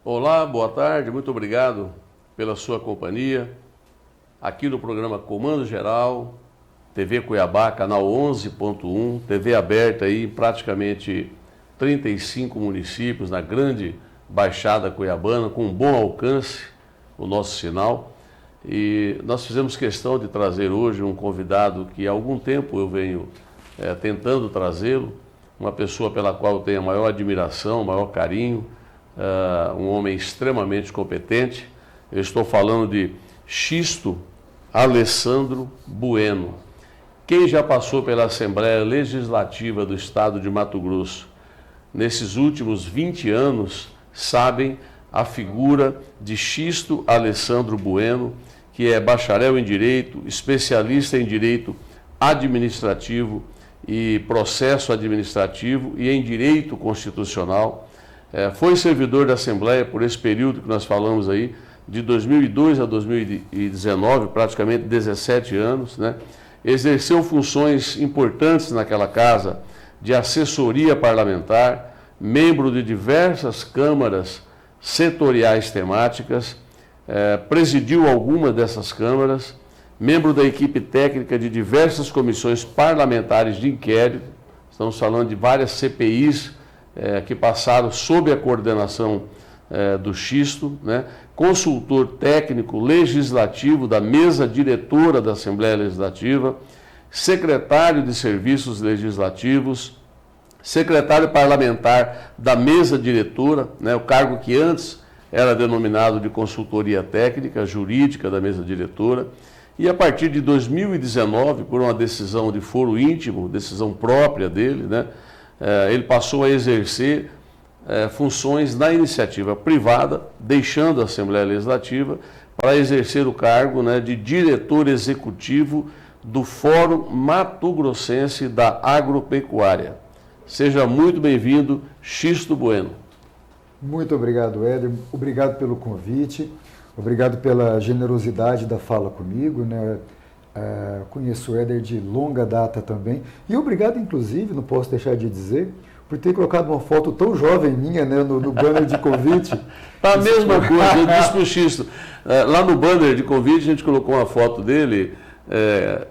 Olá, boa tarde, muito obrigado pela sua companhia. Aqui no programa Comando Geral, TV Cuiabá, canal 11.1, TV aberta aí em praticamente 35 municípios, na grande Baixada Cuiabana, com um bom alcance, o nosso sinal. E nós fizemos questão de trazer hoje um convidado que há algum tempo eu venho tentando trazê-lo, uma pessoa pela qual eu tenho a maior admiração, maior carinho, um homem extremamente competente. Eu estou falando de Xisto Alessandro Bueno. Quem já passou pela Assembleia Legislativa do Estado de Mato Grosso nesses últimos 20 anos sabem a figura de Xisto Alessandro Bueno, que é bacharel em Direito, especialista em Direito Administrativo e Processo Administrativo e em Direito Constitucional. Foi servidor da Assembleia por esse período que nós falamos aí, de 2002 a 2019, praticamente 17 anos, né? Exerceu funções importantes naquela casa de assessoria parlamentar, membro de diversas câmaras setoriais temáticas, presidiu algumas dessas câmaras, membro da equipe técnica de diversas comissões parlamentares de inquérito. Estamos falando de várias CPIs que passaram sob a coordenação do Xisto, né? Consultor técnico legislativo da mesa diretora da Assembleia Legislativa, secretário de Serviços Legislativos, secretário parlamentar da mesa diretora, né? O cargo que antes era denominado de consultoria técnica, jurídica da mesa diretora, e a partir de 2019, por uma decisão de foro íntimo, decisão própria dele, né? Ele passou a exercer funções na iniciativa privada, deixando a Assembleia Legislativa para exercer o cargo, né, de diretor executivo do Fórum Mato Grossense da Agropecuária. Seja muito bem-vindo, Xisto Bueno. Muito obrigado, Éder. Obrigado pelo convite, obrigado pela generosidade da fala comigo, né? Conheço o Éder de longa data também. E obrigado, inclusive, não posso deixar de dizer, por ter colocado uma foto tão jovem minha, né, no banner de convite. A mesma coisa, eu disse para o Xisto. Lá no banner de convite a gente colocou uma foto dele,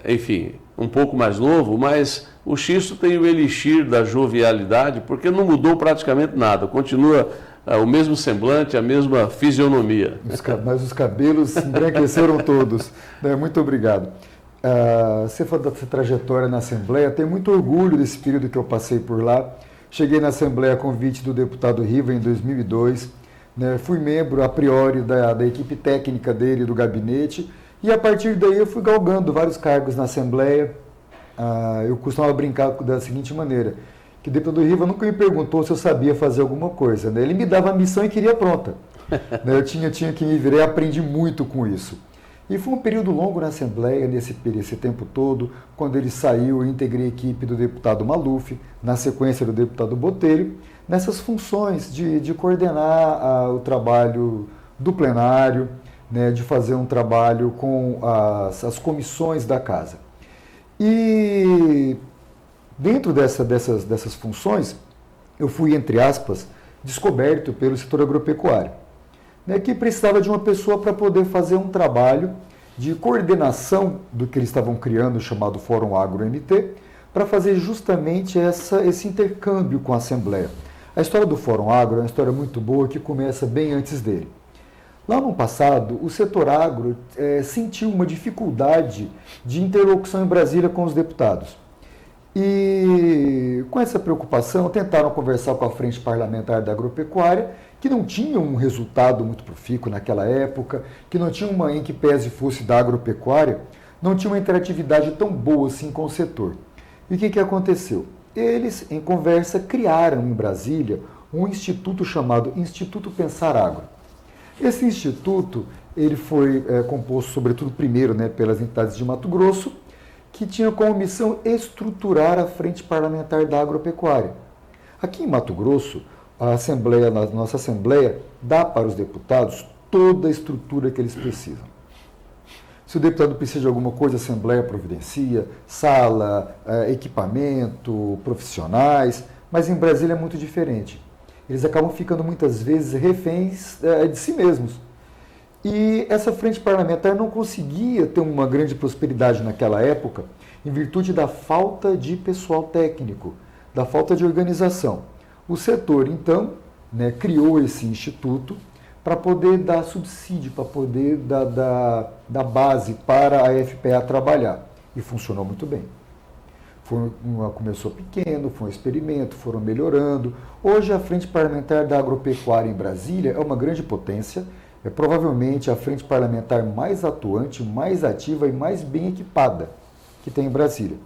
enfim, um pouco mais novo, mas o Xisto tem o elixir da jovialidade, porque não mudou praticamente nada, continua o mesmo semblante, a mesma fisionomia. Mas os cabelos embranqueceram todos. Muito obrigado. Você falou da sua trajetória na Assembleia, tenho muito orgulho desse período que eu passei por lá. Cheguei na Assembleia a convite do deputado Riva em 2002, né? Fui membro a priori da equipe técnica dele, do gabinete, e a partir daí eu fui galgando vários cargos na Assembleia. Eu costumava brincar da seguinte maneira, que o deputado Riva nunca me perguntou se eu sabia fazer alguma coisa, né? Ele me dava a missão e queria pronta. Eu tinha que me virar e aprendi muito com isso. E foi um período longo na Assembleia, esse tempo todo. Quando ele saiu, eu integrei a equipe do deputado Maluf, na sequência do deputado Botelho, nessas funções de coordenar o trabalho do plenário, né, de fazer um trabalho com as comissões da casa. E dentro dessas funções, eu fui, entre aspas, descoberto pelo setor agropecuário, né, que precisava de uma pessoa para poder fazer um trabalho de coordenação do que eles estavam criando, chamado Fórum Agro-MT, para fazer justamente esse intercâmbio com a Assembleia. A história do Fórum Agro é uma história muito boa que começa bem antes dele. Lá no passado, o setor agro sentiu uma dificuldade de interlocução em Brasília com os deputados. E com essa preocupação, tentaram conversar com a Frente Parlamentar da Agropecuária, que não tinha um resultado muito profícuo naquela época, que não tinha em que pese fosse da agropecuária, não tinha uma interatividade tão boa assim com o setor. E o que aconteceu? Eles, em conversa, criaram em Brasília um instituto chamado Instituto Pensar Agro. Esse instituto ele foi composto, sobretudo, primeiro, né, pelas entidades de Mato Grosso, que tinha como missão estruturar a Frente Parlamentar da Agropecuária. Aqui em Mato Grosso, a nossa Assembleia dá para os deputados toda a estrutura que eles precisam. Se o deputado precisa de alguma coisa, a Assembleia providencia, sala, equipamento, profissionais, mas em Brasília é muito diferente. eles acabam ficando muitas vezes reféns de si mesmos. E essa frente parlamentar não conseguia ter uma grande prosperidade naquela época, em virtude da falta de pessoal técnico, da falta de organização. O setor, então, criou esse instituto para poder dar subsídio, para poder dar base para a FPA trabalhar. E funcionou muito bem. Começou pequeno, foi um experimento, foram melhorando. Hoje a Frente Parlamentar da Agropecuária em Brasília é uma grande potência, é provavelmente a frente parlamentar mais atuante, mais ativa e mais bem equipada que tem em Brasília.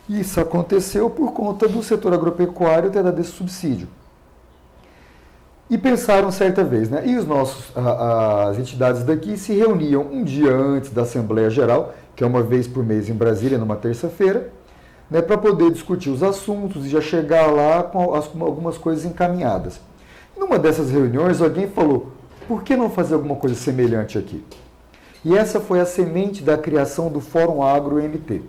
Isso aconteceu por conta do setor agropecuário ter dado esse subsídio. E pensaram certa vez, e as entidades daqui se reuniam um dia antes da Assembleia Geral, que é uma vez por mês em Brasília, numa terça-feira, para poder discutir os assuntos e já chegar lá com algumas coisas encaminhadas. Numa dessas reuniões, alguém falou, por que não fazer alguma coisa semelhante aqui? E essa foi a semente da criação do Fórum Agro MT.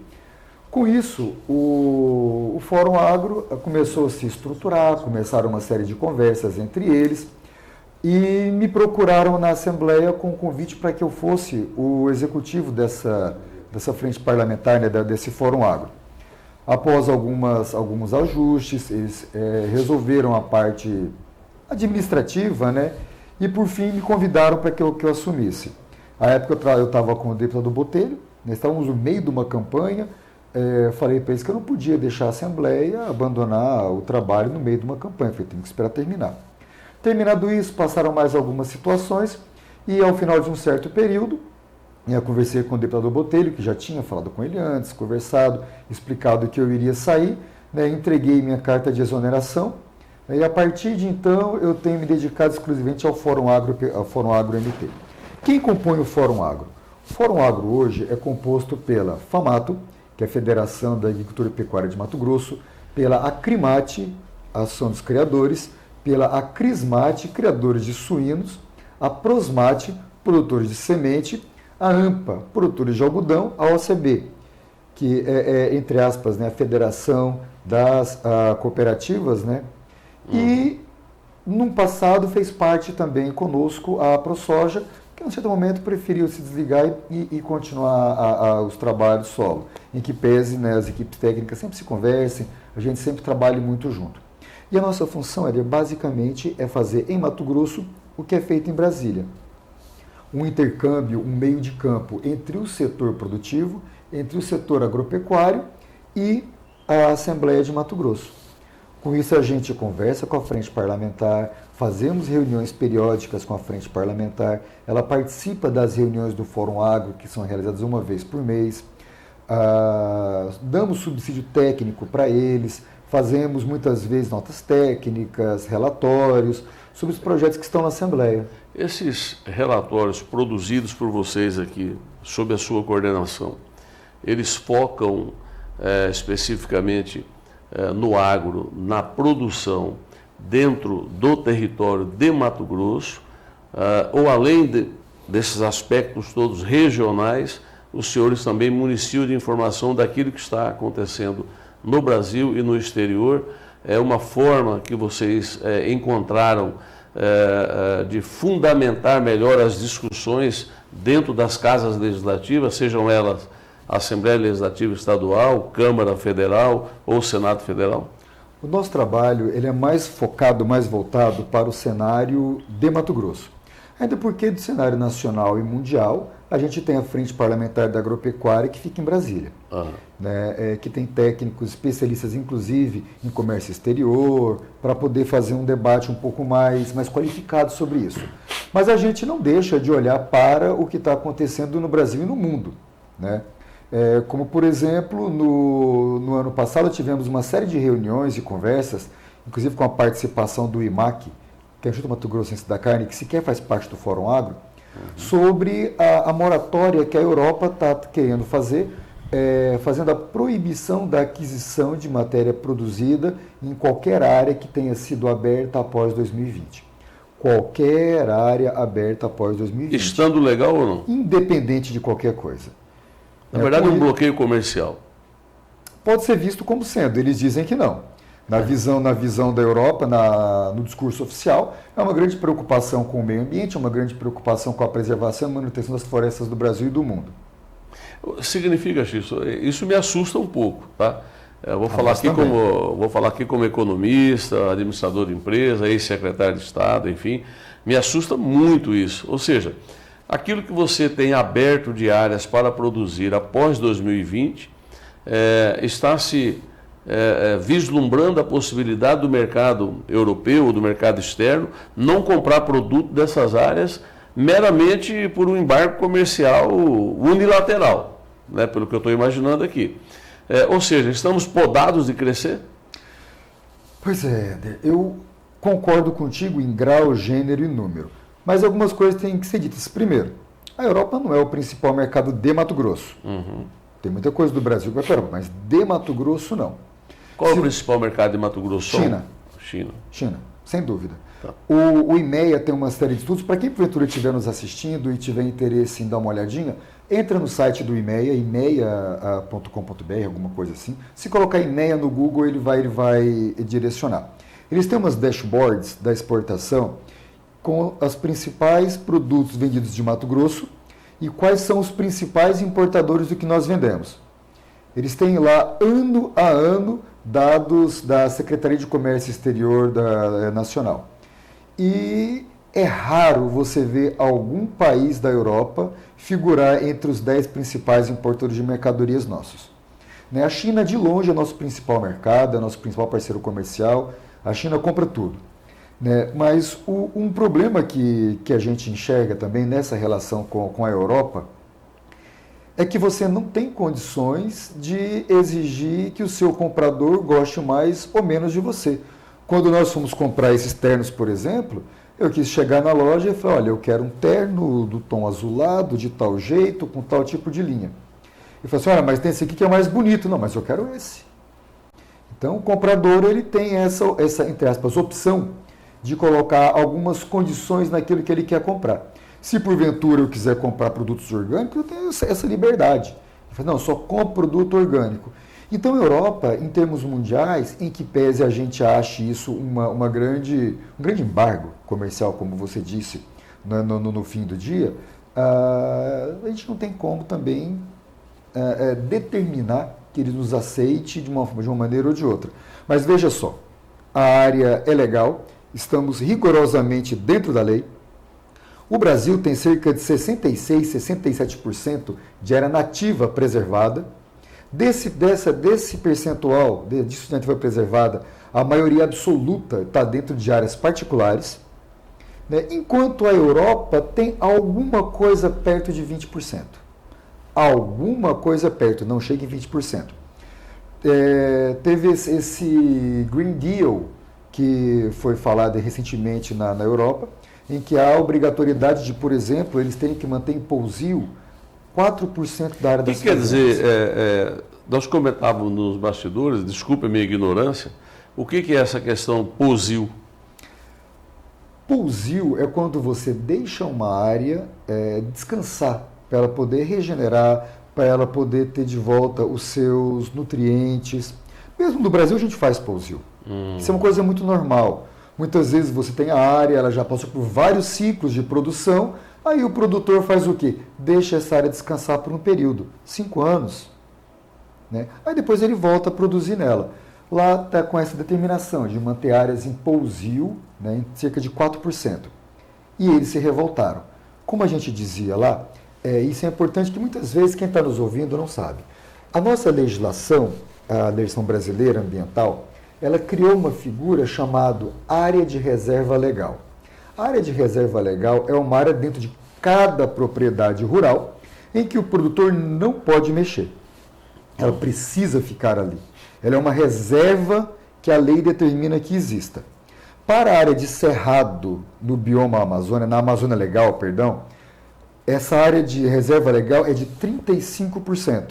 Com isso, o Fórum Agro começou a se estruturar, começaram uma série de conversas entre eles e me procuraram na Assembleia com um convite para que eu fosse o executivo dessa frente parlamentar, desse Fórum Agro. Após alguns ajustes, eles resolveram a parte administrativa, e por fim me convidaram para que eu assumisse. À época eu estava com o deputado Botelho, estávamos no meio de uma campanha, falei para eles que eu não podia deixar a Assembleia, abandonar o trabalho no meio de uma campanha, falei, tenho que esperar terminar. Terminado isso, passaram mais algumas situações e ao final de um certo período, eu conversei com o deputado Botelho, que já tinha falado com ele antes, conversado, explicado que eu iria sair, entreguei minha carta de exoneração, e a partir de então eu tenho me dedicado exclusivamente ao Fórum Agro MT. Quem compõe o Fórum Agro? O Fórum Agro hoje é composto pela FAMATO, que é a Federação da Agricultura e Pecuária de Mato Grosso, pela Acrimate, Ação dos Criadores, pela Acrismate, Criadores de Suínos, a Prosmate, Produtores de Semente, a AMPA, Produtores de Algodão, a OCB, que é entre aspas, a Federação das Cooperativas, E, no passado, fez parte também conosco a ProSoja, que, em certo momento, preferiu se desligar e continuar os trabalhos solo, em que pese, as equipes técnicas sempre se conversem, a gente sempre trabalha muito junto. E a nossa função, basicamente, é fazer em Mato Grosso o que é feito em Brasília. Um intercâmbio, um meio de campo entre o setor produtivo, entre o setor agropecuário e a Assembleia de Mato Grosso. Com isso, a gente conversa com a Frente Parlamentar, fazemos reuniões periódicas com a Frente Parlamentar, ela participa das reuniões do Fórum Agro, que são realizadas uma vez por mês, damos subsídio técnico para eles, fazemos muitas vezes notas técnicas, relatórios sobre os projetos que estão na Assembleia. Esses relatórios produzidos por vocês aqui, sob a sua coordenação, eles focam especificamente no agro, na produção dentro do território de Mato Grosso, ou além desses aspectos todos regionais, os senhores também municiam de informação daquilo que está acontecendo no Brasil e no exterior. É uma forma que vocês encontraram de fundamentar melhor as discussões dentro das casas legislativas, sejam elas Assembleia Legislativa Estadual, Câmara Federal ou Senado Federal? O nosso trabalho ele é mais focado, mais voltado para o cenário de Mato Grosso. Ainda porque do cenário nacional e mundial, a gente tem a Frente Parlamentar da Agropecuária que fica em Brasília, que tem técnicos especialistas, inclusive, em comércio exterior, para poder fazer um debate um pouco mais qualificado sobre isso. Mas a gente não deixa de olhar para o que está acontecendo no Brasil e no mundo, como, por exemplo, no ano passado tivemos uma série de reuniões e conversas, inclusive com a participação do IMAC, que é o Instituto Mato Grossense da Carne, que sequer faz parte do Fórum Agro, sobre a moratória que a Europa está querendo fazer, fazendo a proibição da aquisição de matéria produzida em qualquer área que tenha sido aberta após 2020. Qualquer área aberta após 2020. Estando legal ou não? Independente de qualquer coisa. Na verdade, é um bloqueio comercial. Pode ser visto como sendo, eles dizem que não. Na visão da Europa, no discurso oficial, é uma grande preocupação com o meio ambiente, é uma grande preocupação com a preservação e manutenção das florestas do Brasil e do mundo. Significa isso me assusta um pouco, tá? Eu vou falar aqui como economista, administrador de empresa, ex-secretário de Estado, enfim, me assusta muito isso. Ou seja, aquilo que você tem aberto de áreas para produzir após 2020, está se vislumbrando a possibilidade do mercado europeu ou do mercado externo não comprar produto dessas áreas meramente por um embargo comercial unilateral, né, pelo que eu estou imaginando aqui. Ou seja, estamos podados de crescer? Pois é, Éder, eu concordo contigo em grau, gênero e número. Mas algumas coisas têm que ser ditas. Primeiro, a Europa não é o principal mercado de Mato Grosso. Uhum. Tem muita coisa do Brasil que vai para a Europa, mas de Mato Grosso não. Qual é o principal mercado de Mato Grosso? China, sem dúvida. Tá. O IMEA tem uma série de estudos. Para quem porventura estiver nos assistindo e tiver interesse em dar uma olhadinha, entra no site do IMEA, imea.com.br, alguma coisa assim. Se colocar IMEA no Google, ele vai direcionar. Eles têm umas dashboards da exportação com os principais produtos vendidos de Mato Grosso e quais são os principais importadores do que nós vendemos. Eles têm lá, ano a ano, dados da Secretaria de Comércio Exterior Nacional. E é raro você ver algum país da Europa figurar entre os 10 principais importadores de mercadorias nossos. A China, de longe, é nosso principal mercado, é nosso principal parceiro comercial. A China compra tudo. Mas um problema que a gente enxerga também nessa relação com a Europa é que você não tem condições de exigir que o seu comprador goste mais ou menos de você. Quando nós fomos comprar esses ternos, por exemplo, eu quis chegar na loja e falar, olha, eu quero um terno do tom azulado, de tal jeito, com tal tipo de linha. E falei assim, olha, mas tem esse aqui que é mais bonito. Não, mas eu quero esse. Então, o comprador ele tem essa, entre aspas, opção de colocar algumas condições naquilo que ele quer comprar. Se porventura eu quiser comprar produtos orgânicos, eu tenho essa liberdade. Eu falei, não, eu só compro produto orgânico. Então, a Europa, em termos mundiais, em que pese a gente ache isso um grande embargo comercial, como você disse, no fim do dia, a gente não tem como também determinar que ele nos aceite de uma maneira ou de outra. Mas veja só, a área é legal, estamos rigorosamente dentro da lei. O Brasil tem cerca de 66%, 67% de área nativa preservada. Desse percentual disso de nativa preservada, a maioria absoluta está dentro de áreas particulares, enquanto a Europa tem alguma coisa perto de 20%. Alguma coisa perto, não chega em 20%. Teve esse Green Deal que foi falado recentemente na Europa, em que há a obrigatoriedade de, por exemplo, eles terem que manter em pousio 4% da área das fazendas. O que quer dizer, nós comentávamos nos bastidores, desculpe a minha ignorância, o que é essa questão pousio? Pousio é quando você deixa uma área descansar, para ela poder regenerar, para ela poder ter de volta os seus nutrientes. Mesmo no Brasil a gente faz pousio. Isso é uma coisa muito normal. Muitas vezes você tem a área, ela já passou por vários ciclos de produção, aí o produtor faz o quê? Deixa essa área descansar por um período, 5 anos. Aí depois ele volta a produzir nela. Lá está com essa determinação de manter áreas em pousio, em cerca de 4%. E eles se revoltaram. Como a gente dizia lá, isso é importante que muitas vezes quem está nos ouvindo não sabe. A nossa legislação, a legislação brasileira ambiental, ela criou uma figura chamada área de reserva legal. A área de reserva legal é uma área dentro de cada propriedade rural em que o produtor não pode mexer. Ela precisa ficar ali. Ela é uma reserva que a lei determina que exista. Para a área de cerrado no bioma Amazônia, na Amazônia Legal, perdão, essa área de reserva legal é de 35%.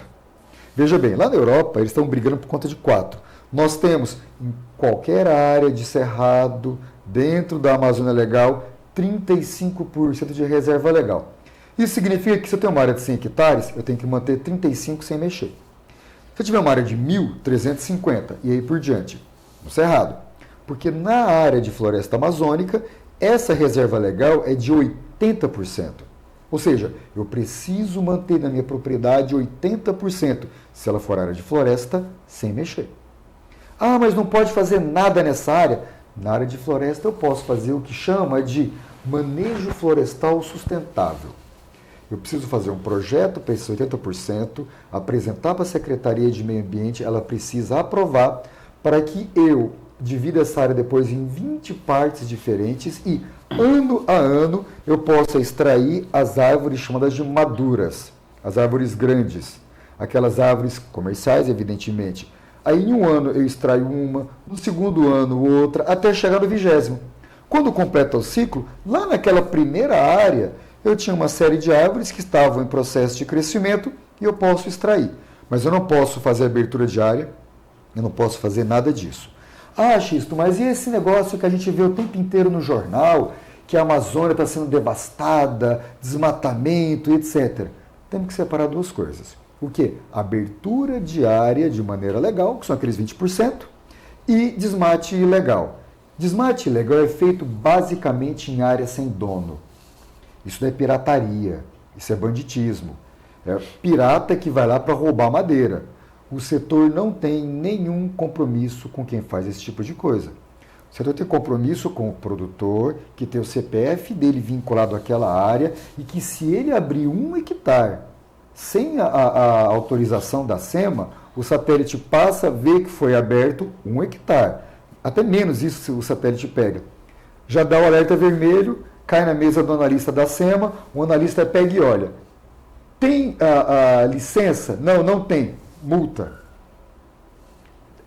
Veja bem, lá na Europa eles estão brigando por conta de 4%. Nós temos em qualquer área de cerrado, dentro da Amazônia Legal, 35% de reserva legal. Isso significa que se eu tenho uma área de 100 hectares, eu tenho que manter 35 sem mexer. Se eu tiver uma área de 1.000, 350 e aí por diante. no Cerrado. Porque na área de floresta amazônica, essa reserva legal é de 80%. Ou seja, eu preciso manter na minha propriedade 80%, se ela for área de floresta, sem mexer. Ah, mas não pode fazer nada nessa área? Na área de floresta eu posso fazer o que chama de manejo florestal sustentável. Eu preciso fazer um projeto para esses 80%, apresentar para a Secretaria de Meio Ambiente, ela precisa aprovar para que eu divida essa área depois em 20 partes diferentes e, ano a ano, eu possa extrair as árvores chamadas de maduras, as árvores grandes, aquelas árvores comerciais, evidentemente. Aí, em um ano, eu extraio uma, no segundo ano, outra, até chegar no 20º. Quando completa o ciclo, lá naquela primeira área, eu tinha uma série de árvores que estavam em processo de crescimento e eu posso extrair. Mas eu não posso fazer abertura de área, eu não posso fazer nada disso. Ah, Xisto, mas e esse negócio que a gente vê o tempo inteiro no jornal, que a Amazônia está sendo devastada, desmatamento, etc. Temos que separar duas coisas. O quê? Abertura de área de maneira legal, que são aqueles 20%, e desmate ilegal. Desmate ilegal é feito basicamente em área sem dono. Isso não é pirataria, isso é banditismo. É pirata que vai lá para roubar madeira. O setor não tem nenhum compromisso com quem faz esse tipo de coisa. O setor tem compromisso com o produtor, que tem o CPF dele vinculado àquela área e que se ele abrir 1 hectare sem a autorização da SEMA, o satélite passa a ver que foi aberto 1 hectare. Até menos isso se o satélite pega. Já dá o alerta vermelho, cai na mesa do analista da SEMA, o analista pega e olha. Tem a licença? Não, não tem. Multa.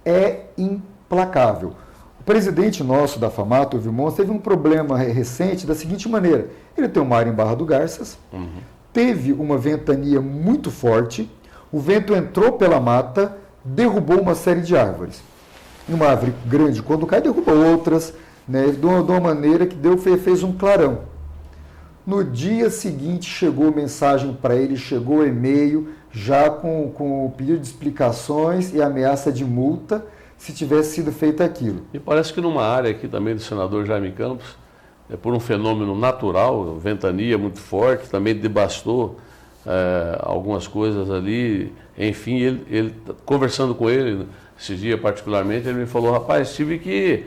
É implacável. O presidente nosso da FAMAT, o Vilmon, teve um problema recente da seguinte maneira. Ele tem uma área em Barra do Garças, teve uma ventania muito forte, o vento entrou pela mata, derrubou uma série de árvores. Uma árvore grande, quando cai, derruba outras, né, de uma maneira que fez um clarão. No dia seguinte chegou mensagem para ele, chegou e-mail, já com o pedido de explicações e ameaça de multa se tivesse sido feito aquilo. E parece que numa área aqui também do senador Jaime Campos, por um fenômeno natural, ventania muito forte, também devastou algumas coisas ali. Enfim, ele conversando com ele, esse dia particularmente, ele me falou, rapaz, tive que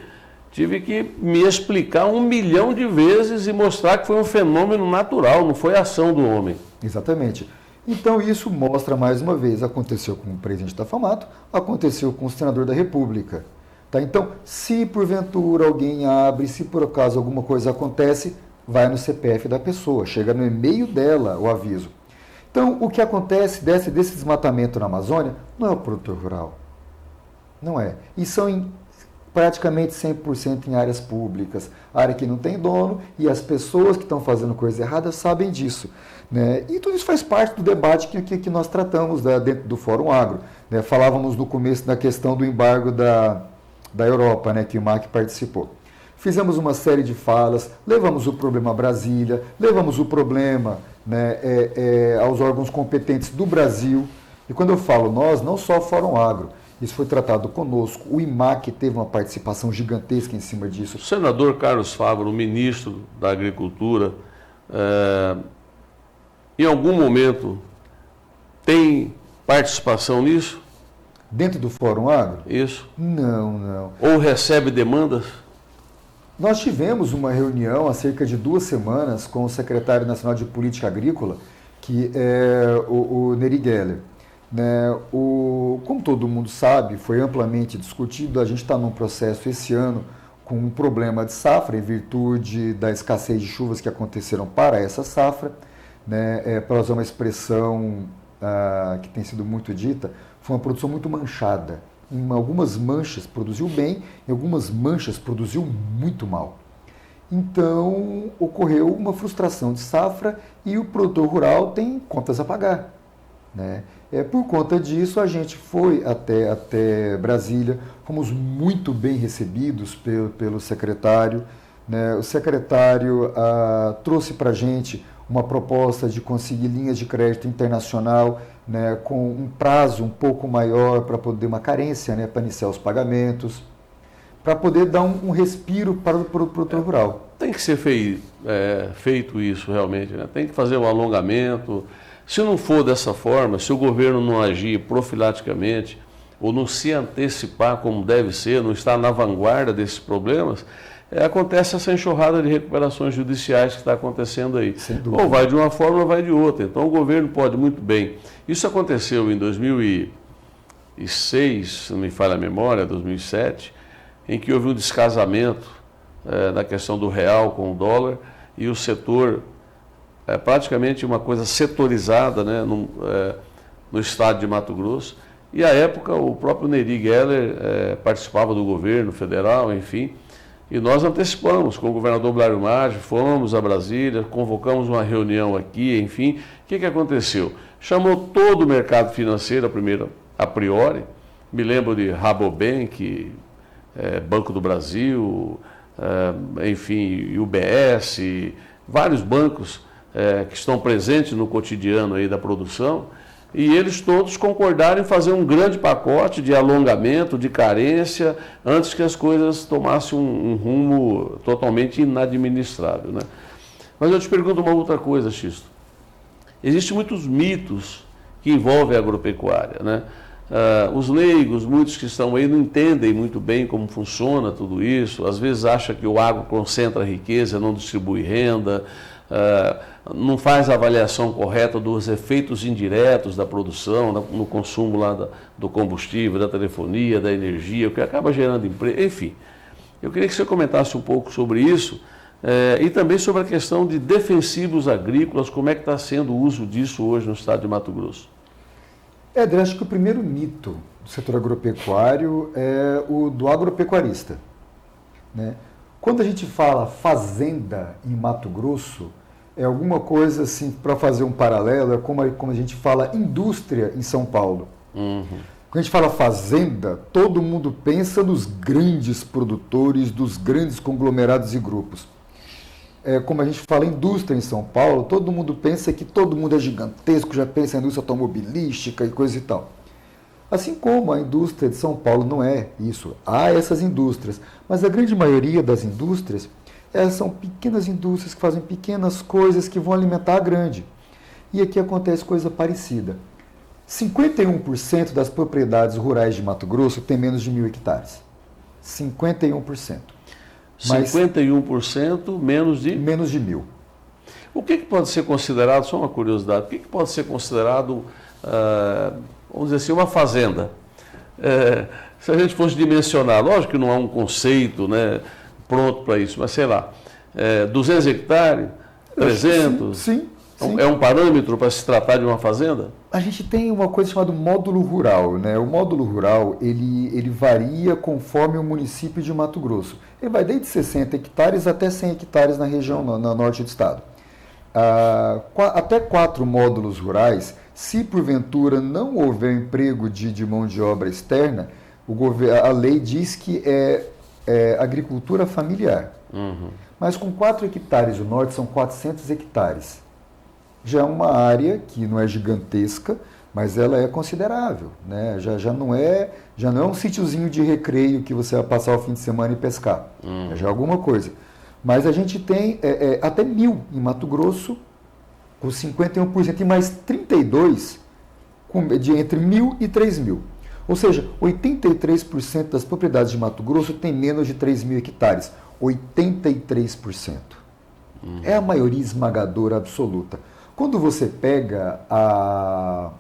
me explicar 1 milhão de vezes e mostrar que foi um fenômeno natural, não foi ação do homem. Exatamente. Então isso mostra mais uma vez, aconteceu com o presidente da FAMAT, aconteceu com o senador da República. Tá? Então, se porventura alguém abre, se por acaso alguma coisa acontece, vai no CPF da pessoa, chega no e-mail dela o aviso. Então, o que acontece desse desmatamento na Amazônia não é o produtor rural. Não é. E são praticamente 100% em áreas públicas, área que não tem dono, e as pessoas que estão fazendo coisa errada sabem disso. Né? E tudo isso faz parte do debate que nós tratamos dentro do Fórum Agro. Né? Falávamos no começo da questão do embargo da Europa, né, que o MAC participou. Fizemos uma série de falas, levamos o problema a Brasília, levamos o problema, né, aos órgãos competentes do Brasil. E quando eu falo nós, não só o Fórum Agro, isso foi tratado conosco. O IMAC teve uma participação gigantesca em cima disso. O senador Carlos Fávaro, ministro da Agricultura, em algum momento tem participação nisso? Dentro do Fórum Agro? Isso. Não. Ou recebe demandas? Nós tivemos uma reunião há cerca de 2 semanas com o secretário nacional de Política Agrícola, que é o Neri Geller. Né, como todo mundo sabe, foi amplamente discutido, a gente está num processo esse ano com um problema de safra em virtude da escassez de chuvas que aconteceram para essa safra. Né, para usar uma expressão que tem sido muito dita, foi uma produção muito manchada. Em algumas manchas produziu bem, em algumas manchas produziu muito mal. Então ocorreu uma frustração de safra e o produtor rural tem contas a pagar. Né? Por conta disso, a gente foi até Brasília, fomos muito bem recebidos pelo secretário. Né? O secretário trouxe para a gente uma proposta de conseguir linhas de crédito internacional, né, com um prazo um pouco maior para poder uma carência, né, para iniciar os pagamentos. para poder dar um respiro para o produtor rural. Tem que ser feito isso realmente, né? Tem que fazer um alongamento. Se não for dessa forma, se o governo não agir profilaticamente ou não se antecipar como deve ser, não estar na vanguarda desses problemas, acontece essa enxurrada de recuperações judiciais que está acontecendo aí. Ou vai de uma forma ou vai de outra. Então o governo pode muito bem. Isso aconteceu em 2006, se não me falha a memória, 2007, em que houve um descasamento na questão do real com o dólar e o setor, praticamente uma coisa setorizada, né, no estado de Mato Grosso. E à época o próprio Neri Geller participava do governo federal, enfim, e nós antecipamos com o governador Blário Maggi, fomos a Brasília, convocamos uma reunião aqui, enfim. O que aconteceu? Chamou todo o mercado financeiro, a priori, me lembro de Rabobank, Banco do Brasil, enfim, UBS, vários bancos que estão presentes no cotidiano aí da produção, e eles todos concordaram em fazer um grande pacote de alongamento, de carência, antes que as coisas tomassem um rumo totalmente inadministrável, né? Mas eu te pergunto uma outra coisa, Xisto. Existem muitos mitos que envolvem a agropecuária, né? Os leigos, muitos que estão aí, não entendem muito bem como funciona tudo isso, às vezes acham que o agro concentra riqueza, não distribui renda, não faz a avaliação correta dos efeitos indiretos da produção, no consumo lá do combustível, da telefonia, da energia, o que acaba gerando emprego, enfim. Eu queria que você comentasse um pouco sobre isso e também sobre a questão de defensivos agrícolas, como é que está sendo o uso disso hoje no estado de Mato Grosso. André, acho que o primeiro mito do setor agropecuário é o do agropecuarista, né? Quando a gente fala fazenda em Mato Grosso, é alguma coisa assim, para fazer um paralelo, é como a gente fala indústria em São Paulo. Uhum. Quando a gente fala fazenda, todo mundo pensa nos grandes produtores, dos grandes conglomerados e grupos. Como a gente fala indústria em São Paulo, todo mundo pensa que todo mundo é gigantesco, já pensa em indústria automobilística e coisa e tal. Assim como a indústria de São Paulo não é isso. Há essas indústrias, mas a grande maioria das indústrias são pequenas indústrias que fazem pequenas coisas que vão alimentar a grande. E aqui acontece coisa parecida. 51% das propriedades rurais de Mato Grosso têm menos de 1.000 hectares. 51%. Mas 51% menos de? Menos de 1.000. O que pode ser considerado, só uma curiosidade, o que pode ser considerado, vamos dizer assim, uma fazenda? Se a gente fosse dimensionar, lógico que não há um conceito, né, pronto para isso, mas sei lá, 200 hectares, 300? Sim. É um parâmetro para se tratar de uma fazenda? A gente tem uma coisa chamada módulo rural, né? O módulo rural, ele varia conforme o município de Mato Grosso. Ele vai desde 60 hectares até 100 hectares na região, na norte do estado. Até 4 módulos rurais, se porventura não houver emprego de mão de obra externa, a lei diz que é agricultura familiar. Uhum. Mas com 4 hectares, o norte são 400 hectares. Já é uma área que não é gigantesca, mas ela é considerável, né? Já não é um sítiozinho de recreio que você vai passar o fim de semana e pescar. Já é alguma coisa. Mas a gente tem até 1.000 em Mato Grosso, com 51%, e mais 32% entre 1.000 e 3.000. Ou seja, 83% das propriedades de Mato Grosso têm menos de 3.000 hectares. 83%. É a maioria esmagadora absoluta. Quando você pega a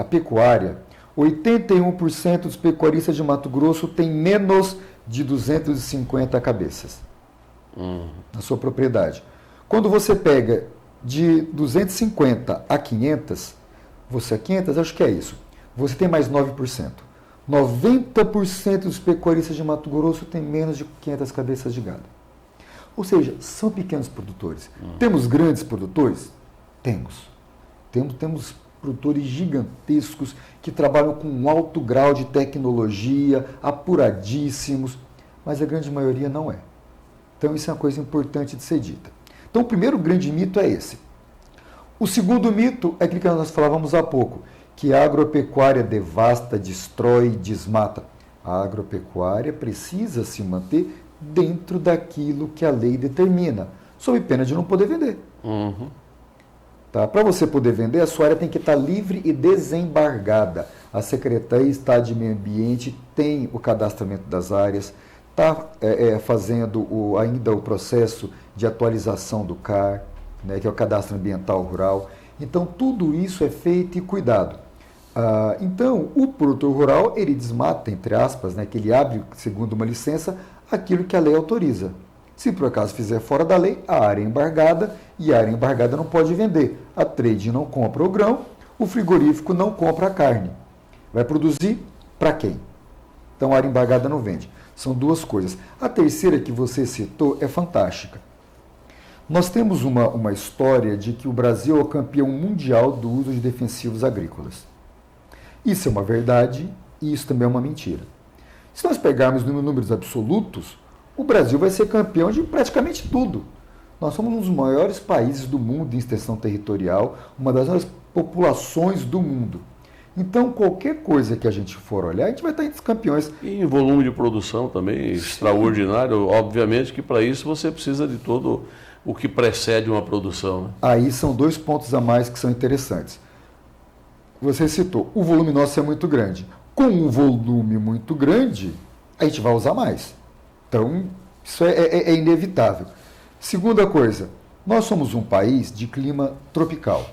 pecuária, 81% dos pecuaristas de Mato Grosso têm menos de 250 cabeças na sua propriedade. Quando você pega de 250 a 500, acho que é isso, você tem mais 9%. 90% dos pecuaristas de Mato Grosso têm menos de 500 cabeças de gado. Ou seja, são pequenos produtores. Temos grandes produtores? Temos produtores gigantescos que trabalham com um alto grau de tecnologia, apuradíssimos, mas a grande maioria não é. Então isso é uma coisa importante de ser dita. Então o primeiro grande mito é esse. O segundo mito é aquele que nós falávamos há pouco, que a agropecuária devasta, destrói, desmata. A agropecuária precisa se manter dentro daquilo que a lei determina, sob pena de não poder vender. Tá? Para você poder vender, a sua área tem que estar livre e desembargada. A Secretaria de Estado de Meio Ambiente tem o cadastramento das áreas, está fazendo ainda o processo de atualização do CAR, né, que é o Cadastro Ambiental Rural. Então, tudo isso é feito e cuidado. Então, o produtor rural, ele desmata, entre aspas, né, que ele abre, segundo uma licença, aquilo que a lei autoriza. Se por acaso fizer fora da lei, a área é embargada e a área embargada não pode vender. A trade não compra o grão, o frigorífico não compra a carne. Vai produzir para quem? Então a área embargada não vende. São duas coisas. A terceira que você citou é fantástica. Nós temos uma história de que o Brasil é o campeão mundial do uso de defensivos agrícolas. Isso é uma verdade e isso também é uma mentira. Se nós pegarmos números absolutos, o Brasil vai ser campeão de praticamente tudo. Nós somos um dos maiores países do mundo em extensão territorial, uma das maiores populações do mundo. Então, qualquer coisa que a gente for olhar, a gente vai estar entre os campeões. E em volume de produção também extraordinário. Obviamente que para isso você precisa de todo o que precede uma produção. Né? Aí são dois pontos a mais que são interessantes. Você citou, o volume nosso é muito grande. Com um volume muito grande, a gente vai usar mais. Então, isso é inevitável. Segunda coisa, nós somos um país de clima tropical.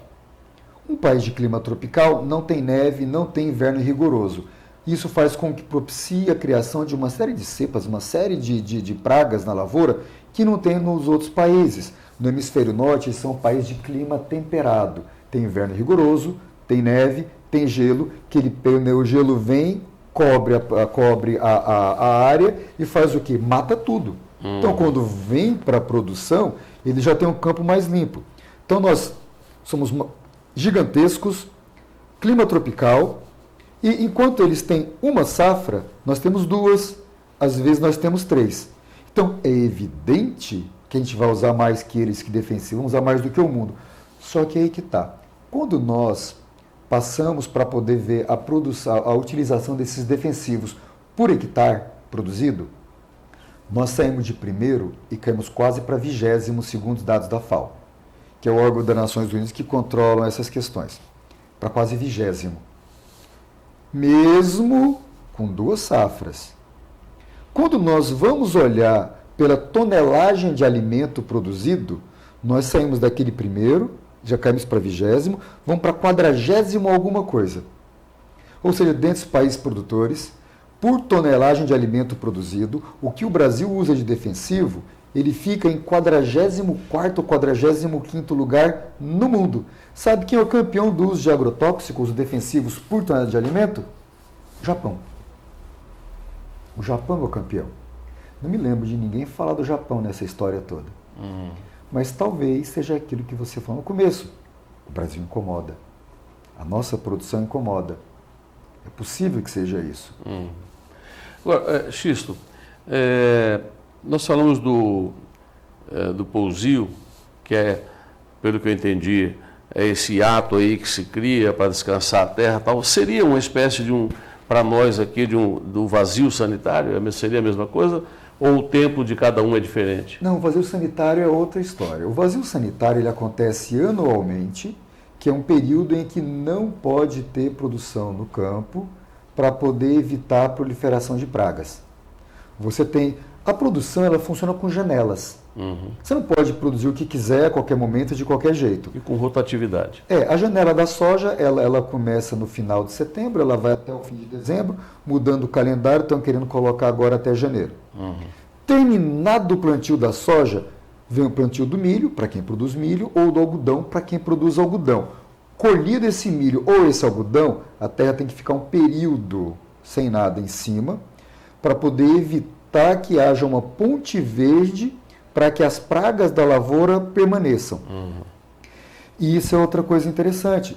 Um país de clima tropical não tem neve, não tem inverno rigoroso. Isso faz com que propicie a criação de uma série de cepas, uma série de pragas na lavoura que não tem nos outros países. No hemisfério norte, são um país de clima temperado. Tem inverno rigoroso, tem neve, tem gelo, o gelo vem, cobre a área e faz o quê? Mata tudo. Então, quando vem para a produção, ele já tem um campo mais limpo. Então, nós somos gigantescos, clima tropical, e enquanto eles têm uma safra, nós temos duas, às vezes nós temos três. Então, é evidente que a gente vai usar mais que eles que defensivos, vamos usar mais do que o mundo. Só que aí que está. Quando nós passamos para poder ver a utilização desses defensivos por hectare produzido, nós saímos de primeiro e caímos quase para 20º segundo os dados da FAO, que é o órgão das Nações Unidas que controla essas questões, para quase 20º. Mesmo com duas safras. Quando nós vamos olhar pela tonelagem de alimento produzido, nós saímos daquele primeiro, já caímos para 20º, vamos para 40º alguma coisa. Ou seja, dentro dos países produtores, por tonelagem de alimento produzido, o que o Brasil usa de defensivo, ele fica em 44º ou 45º lugar no mundo. Sabe quem é o campeão do uso de agrotóxicos defensivos por tonelada de alimento? Japão. O Japão é o campeão. Não me lembro de ninguém falar do Japão nessa história toda. Mas talvez seja aquilo que você falou no começo. O Brasil incomoda. A nossa produção incomoda. É possível que seja isso. Agora, Xisto, nós falamos do pousio, que é, pelo que eu entendi, é esse ato aí que se cria para descansar a terra e tal. Seria uma espécie de para nós aqui, do vazio sanitário? Seria a mesma coisa? Ou o tempo de cada um é diferente? Não, o vazio sanitário é outra história. O vazio sanitário ele acontece anualmente, que é um período em que não pode ter produção no campo para poder evitar a proliferação de pragas. Você tem... A produção ela funciona com janelas. Você não pode produzir o que quiser a qualquer momento, de qualquer jeito. E com rotatividade. A janela da soja, ela começa no final de setembro, ela vai até o fim de dezembro, mudando o calendário, estão querendo colocar agora até janeiro. Terminado o plantio da soja, vem o plantio do milho, para quem produz milho, ou do algodão, para quem produz algodão. Colhido esse milho ou esse algodão, a terra tem que ficar um período sem nada em cima, para poder evitar que haja uma ponte verde para que as pragas da lavoura permaneçam. E isso é outra coisa interessante.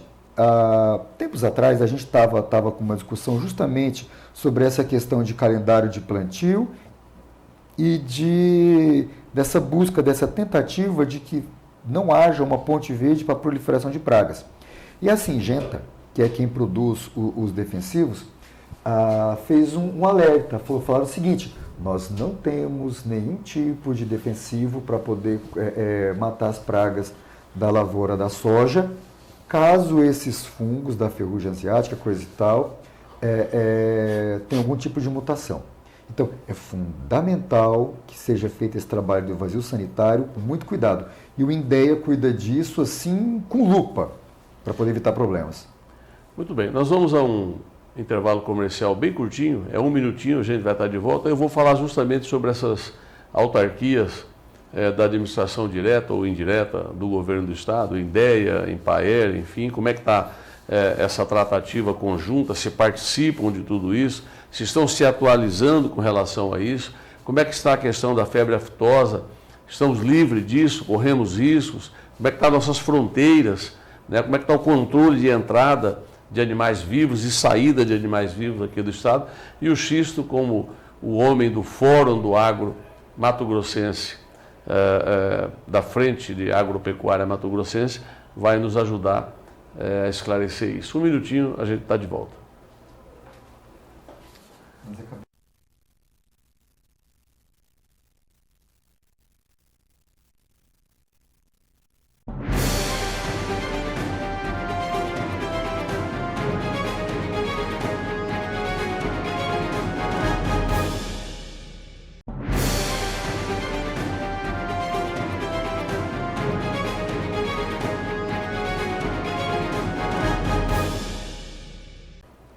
Tempos atrás, a gente estava com uma discussão justamente sobre essa questão de calendário de plantio e dessa busca, dessa tentativa de que não haja uma ponte verde para a proliferação de pragas. E a Syngenta, que é quem produz os defensivos, fez um alerta, falaram o seguinte: nós não temos nenhum tipo de defensivo para poder matar as pragas da lavoura da soja, caso esses fungos da ferrugem asiática, coisa e tal, tenham algum tipo de mutação. Então, é fundamental que seja feito esse trabalho do vazio sanitário com muito cuidado. E o INDEA cuida disso, assim, com lupa, para poder evitar problemas. Muito bem, nós vamos a um intervalo comercial bem curtinho, é 1 minutinho, a gente vai estar de volta. Eu vou falar justamente sobre essas autarquias da administração direta ou indireta do governo do estado, INDEA, Empaer, enfim, como é que está essa tratativa conjunta, se participam de tudo isso, se estão se atualizando com relação a isso, como é que está a questão da febre aftosa, estamos livres disso, corremos riscos, como é que estão nossas fronteiras, né? Como é que está o controle de entrada de animais vivos e saída de animais vivos aqui do estado, e o Xisto, como o homem do Fórum do Agro Mato-Grossense, da Frente de Agropecuária Mato-Grossense, vai nos ajudar a esclarecer isso. 1 minutinho, a gente está de volta.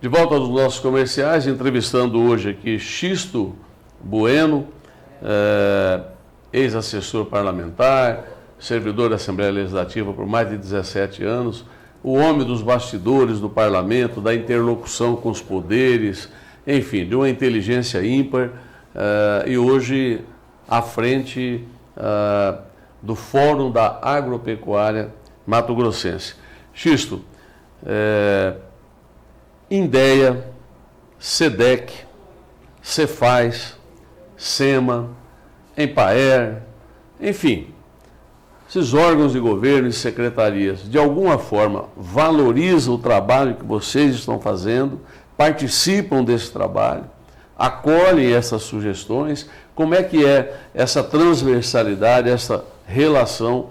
De volta aos nossos comerciais, entrevistando hoje aqui Xisto Bueno, ex-assessor parlamentar, servidor da Assembleia Legislativa por mais de 17 anos, o homem dos bastidores do parlamento, da interlocução com os poderes, enfim, de uma inteligência ímpar, e hoje à frente do Fórum da Agropecuária Mato-Grossense. Xisto, INDEA, SEDEC, Cefaz, SEMA, Empaer, enfim, esses órgãos de governo e secretarias, de alguma forma, valorizam o trabalho que vocês estão fazendo, participam desse trabalho, acolhem essas sugestões. Como é que é essa transversalidade, essa relação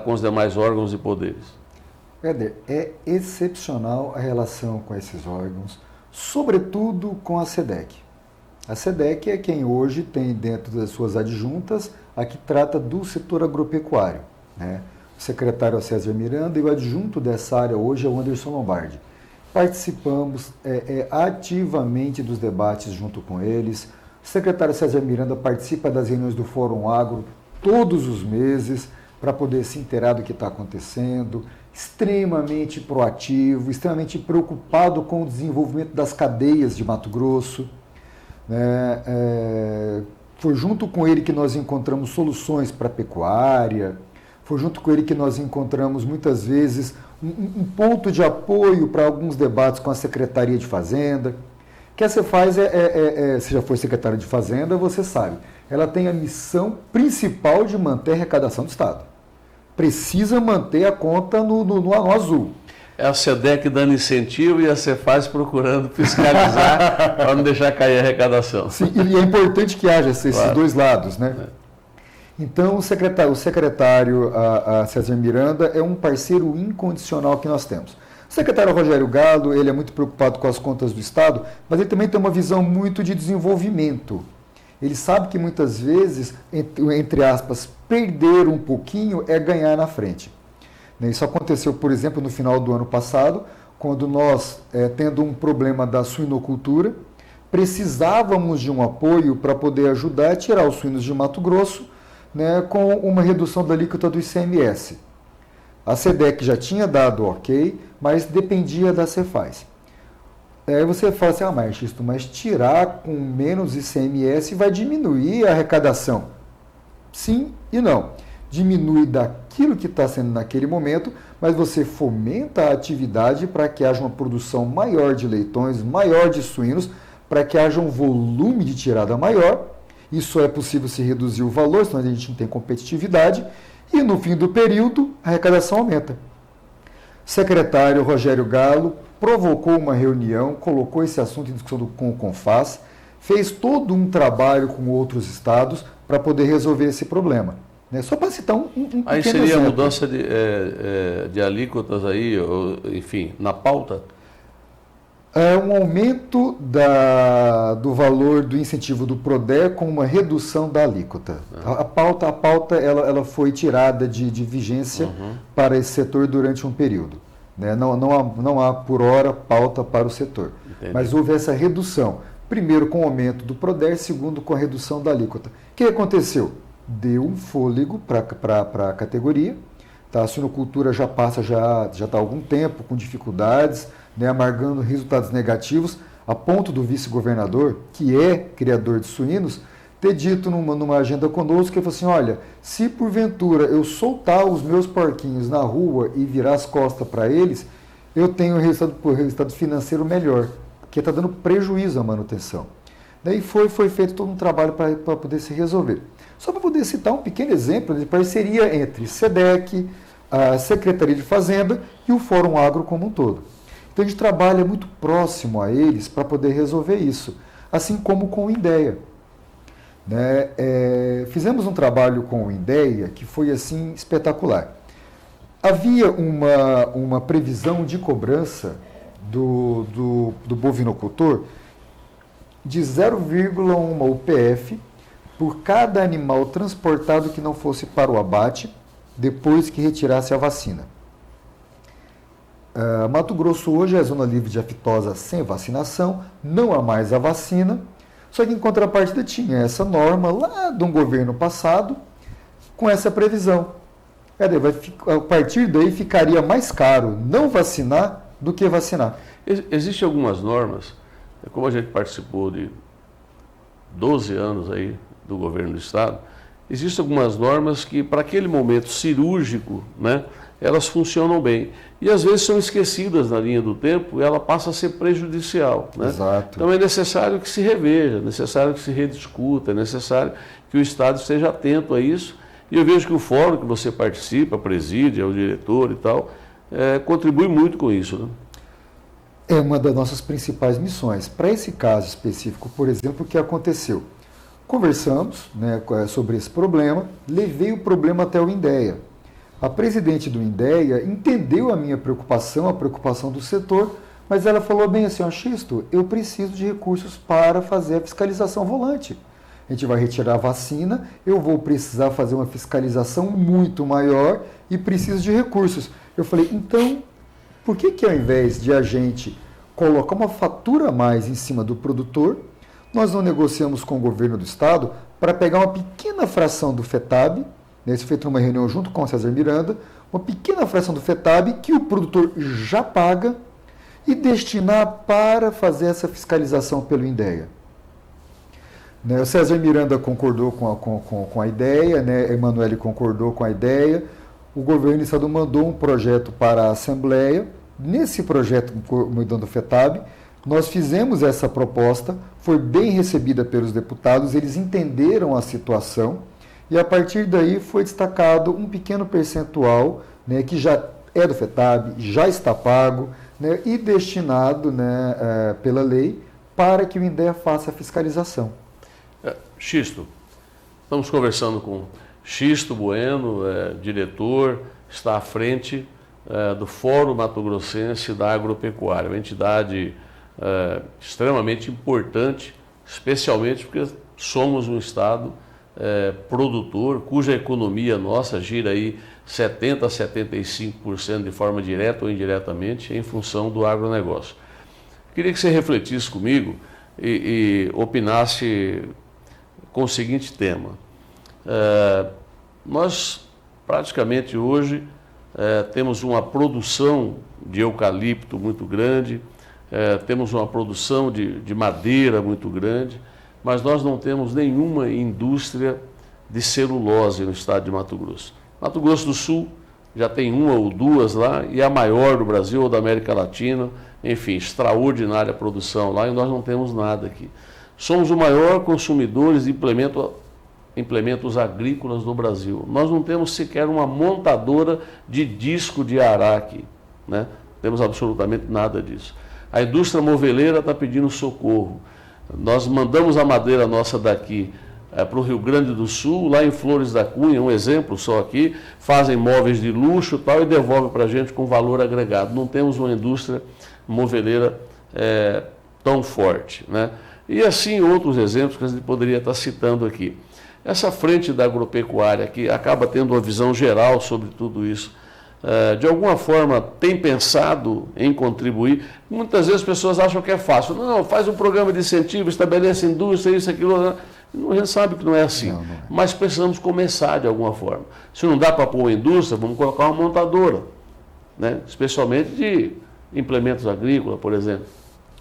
com os demais órgãos e poderes? Éder, é excepcional a relação com esses órgãos, sobretudo com a SEDEC. A SEDEC é quem hoje tem dentro das suas adjuntas a que trata do setor agropecuário, né? O secretário é o César Miranda e o adjunto dessa área hoje é o Anderson Lombardi. Participamos ativamente dos debates junto com eles. O secretário César Miranda participa das reuniões do Fórum Agro todos os meses para poder se inteirar do que está acontecendo, extremamente proativo, extremamente preocupado com o desenvolvimento das cadeias de Mato Grosso. Foi junto com ele que nós encontramos soluções para a pecuária, foi junto com ele que nós encontramos muitas vezes um ponto de apoio para alguns debates com a Secretaria de Fazenda. Que a Cefaz se já foi secretária de Fazenda, você sabe, ela tem a missão principal de manter a arrecadação do Estado. Precisa manter a conta no azul. É a SEDEC dando incentivo e a Cefaz procurando fiscalizar para não deixar cair a arrecadação. Sim, e é importante que haja esses dois lados, né? Então, o secretário a César Miranda é um parceiro incondicional que nós temos. O secretário Rogério Galo, ele é muito preocupado com as contas do Estado, mas ele também tem uma visão muito de desenvolvimento. Ele sabe que muitas vezes, entre aspas, perder um pouquinho é ganhar na frente. Isso aconteceu, por exemplo, no final do ano passado, quando nós, tendo um problema da suinocultura, precisávamos de um apoio para poder ajudar a tirar os suínos de Mato Grosso, né, com uma redução da alíquota do ICMS. A SEDEC já tinha dado ok, mas dependia da Cefaz. Aí você fala assim, mas tirar com menos ICMS vai diminuir a arrecadação. Sim e não. Diminui daquilo que está sendo naquele momento, mas você fomenta a atividade para que haja uma produção maior de leitões, maior de suínos, para que haja um volume de tirada maior. Isso é possível se reduzir o valor, senão a gente não tem competitividade. E no fim do período, a arrecadação aumenta. Secretário Rogério Galo provocou uma reunião, colocou esse assunto em discussão com o CONFAS, fez todo um trabalho com outros estados para poder resolver esse problema. Né? Só para citar um pequeno Aí seria exemplo. a mudança de alíquotas aí, enfim, na pauta? É um aumento do valor do incentivo do PRODER com uma redução da alíquota. A pauta ela foi tirada de vigência para esse setor durante um período. Né? Não há, por hora, pauta para o setor. Entendi. Mas houve essa redução. Primeiro com o aumento do PRODER, segundo com a redução da alíquota. O que aconteceu? Deu um fôlego para a categoria. Tá? A suinocultura já está há algum tempo com dificuldades, né, amargando resultados negativos, a ponto do vice-governador, que é criador de suínos, ter dito numa agenda conosco, que ele falou assim, olha, se porventura eu soltar os meus porquinhos na rua e virar as costas para eles, eu tenho resultado financeiro melhor, porque está dando prejuízo à manutenção. Daí foi feito todo um trabalho para poder se resolver. Só para poder citar um pequeno exemplo de parceria entre SEDEC, a Secretaria de Fazenda e o Fórum Agro como um todo. Então a gente trabalha muito próximo a eles para poder resolver isso, assim como com o INDEA. Né? Fizemos um trabalho com o INDEA que foi assim espetacular. Havia uma previsão de cobrança do bovinocultor de 0,1 UPF por cada animal transportado que não fosse para o abate depois que retirasse a vacina. Mato Grosso hoje é zona livre de aftosa sem vacinação, não há mais a vacina, só que em contrapartida tinha essa norma lá de um governo passado com essa previsão. A partir daí ficaria mais caro não vacinar do que vacinar. Existem algumas normas, como a gente participou de 12 anos aí do governo do estado, existem algumas normas que para aquele momento cirúrgico, né, elas funcionam bem. E às vezes são esquecidas na linha do tempo e ela passa a ser prejudicial. Né? Exato. Então é necessário que se reveja, é necessário que se rediscuta, é necessário que o Estado esteja atento a isso. E eu vejo que o fórum que você participa, preside, é o diretor e tal, contribui muito com isso. Né? É uma das nossas principais missões. Para esse caso específico, por exemplo, o que aconteceu? Conversamos, né, sobre esse problema, levei o problema até o INDEA. A presidente do INDEA entendeu a minha preocupação, a preocupação do setor, mas ela falou bem assim, Xisto, eu preciso de recursos para fazer a fiscalização volante. A gente vai retirar a vacina, eu vou precisar fazer uma fiscalização muito maior e preciso de recursos. Eu falei, então, por que ao invés de a gente colocar uma fatura a mais em cima do produtor, nós não negociamos com o governo do estado para pegar uma pequena fração do FETAB, isso foi feito numa reunião junto com o César Miranda, uma pequena fração do FETAB que o produtor já paga e destinar para fazer essa fiscalização pelo INDEA. O César Miranda concordou com a ideia, né? Emanuele concordou com a ideia, o governo do estado mandou um projeto para a Assembleia. Nesse projeto, mudando o FETAB, nós fizemos essa proposta, foi bem recebida pelos deputados, eles entenderam a situação, e a partir daí foi destacado um pequeno percentual, né, que já é do FETAB, já está pago, né, e destinado, né, pela lei para que o INDEA faça a fiscalização. Xisto, estamos conversando com Xisto Bueno, diretor, está à frente do Fórum Mato Grossense da Agropecuária, uma entidade extremamente importante, especialmente porque somos um estado produtor, cuja economia nossa gira aí 70% a 75% de forma direta ou indiretamente em função do agronegócio. Queria que você refletisse comigo e opinasse com o seguinte tema. Nós praticamente hoje temos uma produção de eucalipto muito grande, temos uma produção de madeira muito grande, mas nós não temos nenhuma indústria de celulose no estado de Mato Grosso. Mato Grosso do Sul já tem uma ou duas lá, e a maior do Brasil ou da América Latina, enfim, extraordinária produção lá, e nós não temos nada aqui. Somos o maior consumidor de implementos agrícolas do Brasil. Nós não temos sequer uma montadora de disco de ará aqui, né? temos absolutamente nada disso. A indústria moveleira está pedindo socorro. Nós mandamos a madeira nossa daqui para o Rio Grande do Sul, lá em Flores da Cunha, um exemplo só aqui, fazem móveis de luxo tal, e devolvem para a gente com valor agregado. Não temos uma indústria moveleira tão forte, né? E assim outros exemplos que a gente poderia estar citando aqui. Essa frente da agropecuária que acaba tendo uma visão geral sobre tudo isso, de alguma forma tem pensado em contribuir. Muitas vezes as pessoas acham que é fácil. Não, faz um programa de incentivo, estabelece indústria, isso, aquilo. A gente sabe que não é assim. Não é. Mas precisamos começar de alguma forma. Se não dá para pôr uma indústria, vamos colocar uma montadora, né? Especialmente de implementos agrícolas, por exemplo.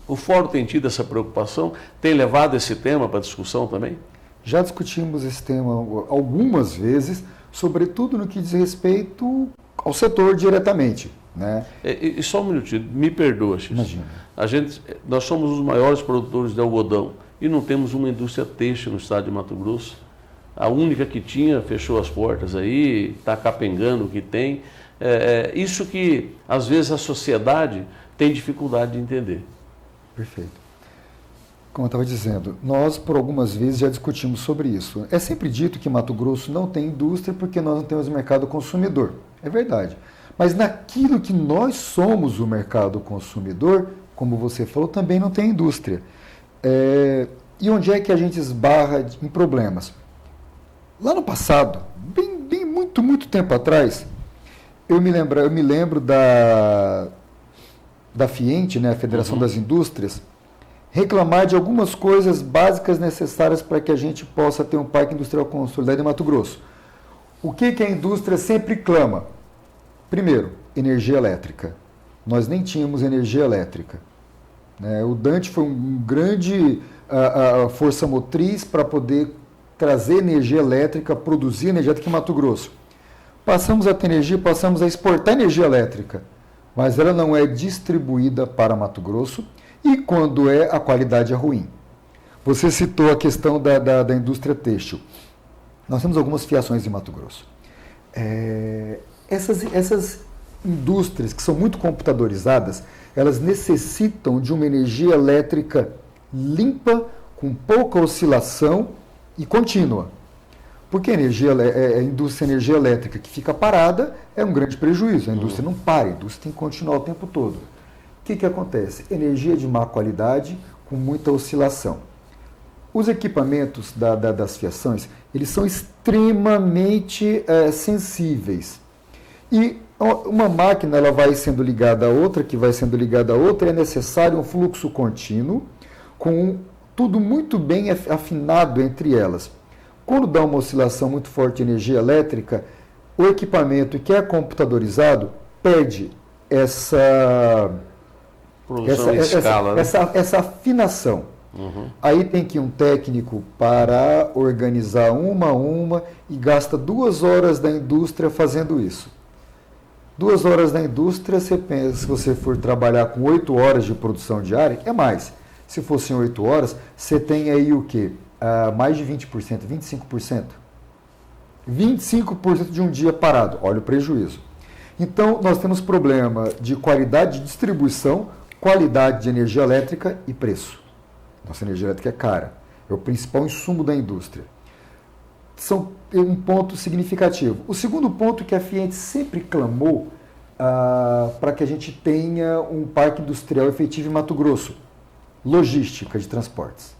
O Fórum tem tido essa preocupação, tem levado esse tema para discussão também? Já discutimos esse tema algumas vezes, sobretudo no que diz respeito ao setor diretamente, né? E só um minutinho, me perdoa, X. Imagina. Nós somos os maiores produtores de algodão e não temos uma indústria têxtil no estado de Mato Grosso. A única que tinha fechou as portas aí, está capengando o que tem. Isso que, às vezes, a sociedade tem dificuldade de entender. Perfeito. Como eu estava dizendo, nós por algumas vezes já discutimos sobre isso. É sempre dito que Mato Grosso não tem indústria porque nós não temos mercado consumidor. É verdade. Mas naquilo que nós somos o mercado consumidor, como você falou, também não tem indústria. E onde é que a gente esbarra em problemas? Lá no passado, muito tempo atrás, eu me lembro da FIENTE, né, a Federação das Indústrias, reclamar de algumas coisas básicas necessárias para que a gente possa ter um parque industrial consolidado em Mato Grosso. O que a indústria sempre clama? Primeiro, energia elétrica. Nós nem tínhamos energia elétrica, né? O Dante foi um grande força motriz para poder trazer energia elétrica, produzir energia elétrica em Mato Grosso. Passamos a ter energia, passamos a exportar energia elétrica, mas ela não é distribuída para Mato Grosso. E quando a qualidade é ruim. Você citou a questão da indústria têxtil. Nós temos algumas fiações em Mato Grosso. Essas indústrias que são muito computadorizadas, elas necessitam de uma energia elétrica limpa, com pouca oscilação e contínua. Porque a indústria de energia elétrica que fica parada é um grande prejuízo. A indústria não para, a indústria tem que continuar o tempo todo. O que acontece? Energia de má qualidade com muita oscilação. Os equipamentos das fiações, eles são extremamente sensíveis. E uma máquina ela vai sendo ligada a outra, que vai sendo ligada a outra, é necessário um fluxo contínuo, com tudo muito bem afinado entre elas. Quando dá uma oscilação muito forte de energia elétrica, o equipamento que é computadorizado perde essa afinação. Aí tem que ir um técnico para organizar uma a uma e gasta 2 horas da indústria fazendo isso. 2 horas da indústria, você pensa, se você for trabalhar com 8 horas de produção diária, é mais. Se fossem 8 horas, você tem aí o quê? Mais de 20%, 25%. 25% de um dia parado. Olha o prejuízo. Então, nós temos problema de qualidade de distribuição, qualidade de energia elétrica e preço. Nossa energia elétrica é cara. É o principal insumo da indústria. São um ponto significativo. O segundo ponto que a FIENTE sempre clamou para que a gente tenha um parque industrial efetivo em Mato Grosso. Logística de transportes.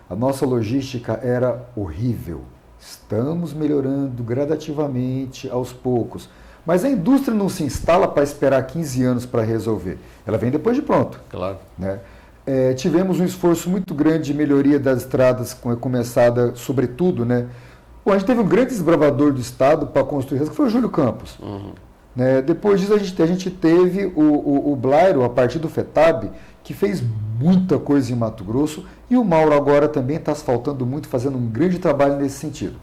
A nossa logística era horrível. Estamos melhorando gradativamente, aos poucos. Mas a indústria não se instala para esperar 15 anos para resolver. Ela vem depois de pronto. Claro. Né? Tivemos um esforço muito grande de melhoria das estradas, começada sobretudo, né? Bom, a gente teve um grande desbravador do Estado para construir, que foi o Júlio Campos. Né? Depois disso, a gente teve o Blairo, a partir do FETAB, que fez muita coisa em Mato Grosso, e o Mauro agora também está asfaltando muito, fazendo um grande trabalho nesse sentido.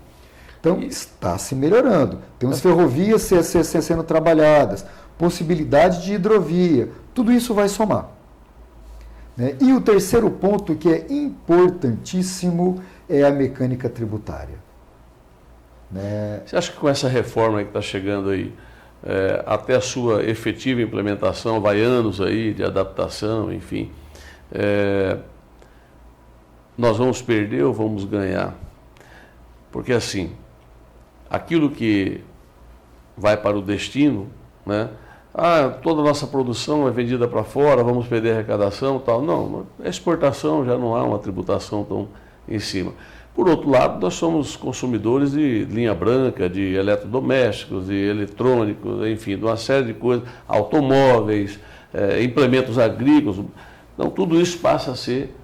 Então, está se melhorando. Temos ferrovias sendo trabalhadas, possibilidade de hidrovia, tudo isso vai somar. Né? E o terceiro ponto, que é importantíssimo, é a mecânica tributária. Né? Você acha que com essa reforma que está chegando aí, até a sua efetiva implementação, vai anos aí de adaptação, enfim. Nós vamos perder ou vamos ganhar? Porque assim, aquilo que vai para o destino, né? Toda a nossa produção é vendida para fora, vamos perder a arrecadação e tal. Não, a exportação já não há uma tributação tão em cima. Por outro lado, nós somos consumidores de linha branca, de eletrodomésticos, de eletrônicos, enfim, de uma série de coisas, automóveis, implementos agrícolas. Então, tudo isso passa a ser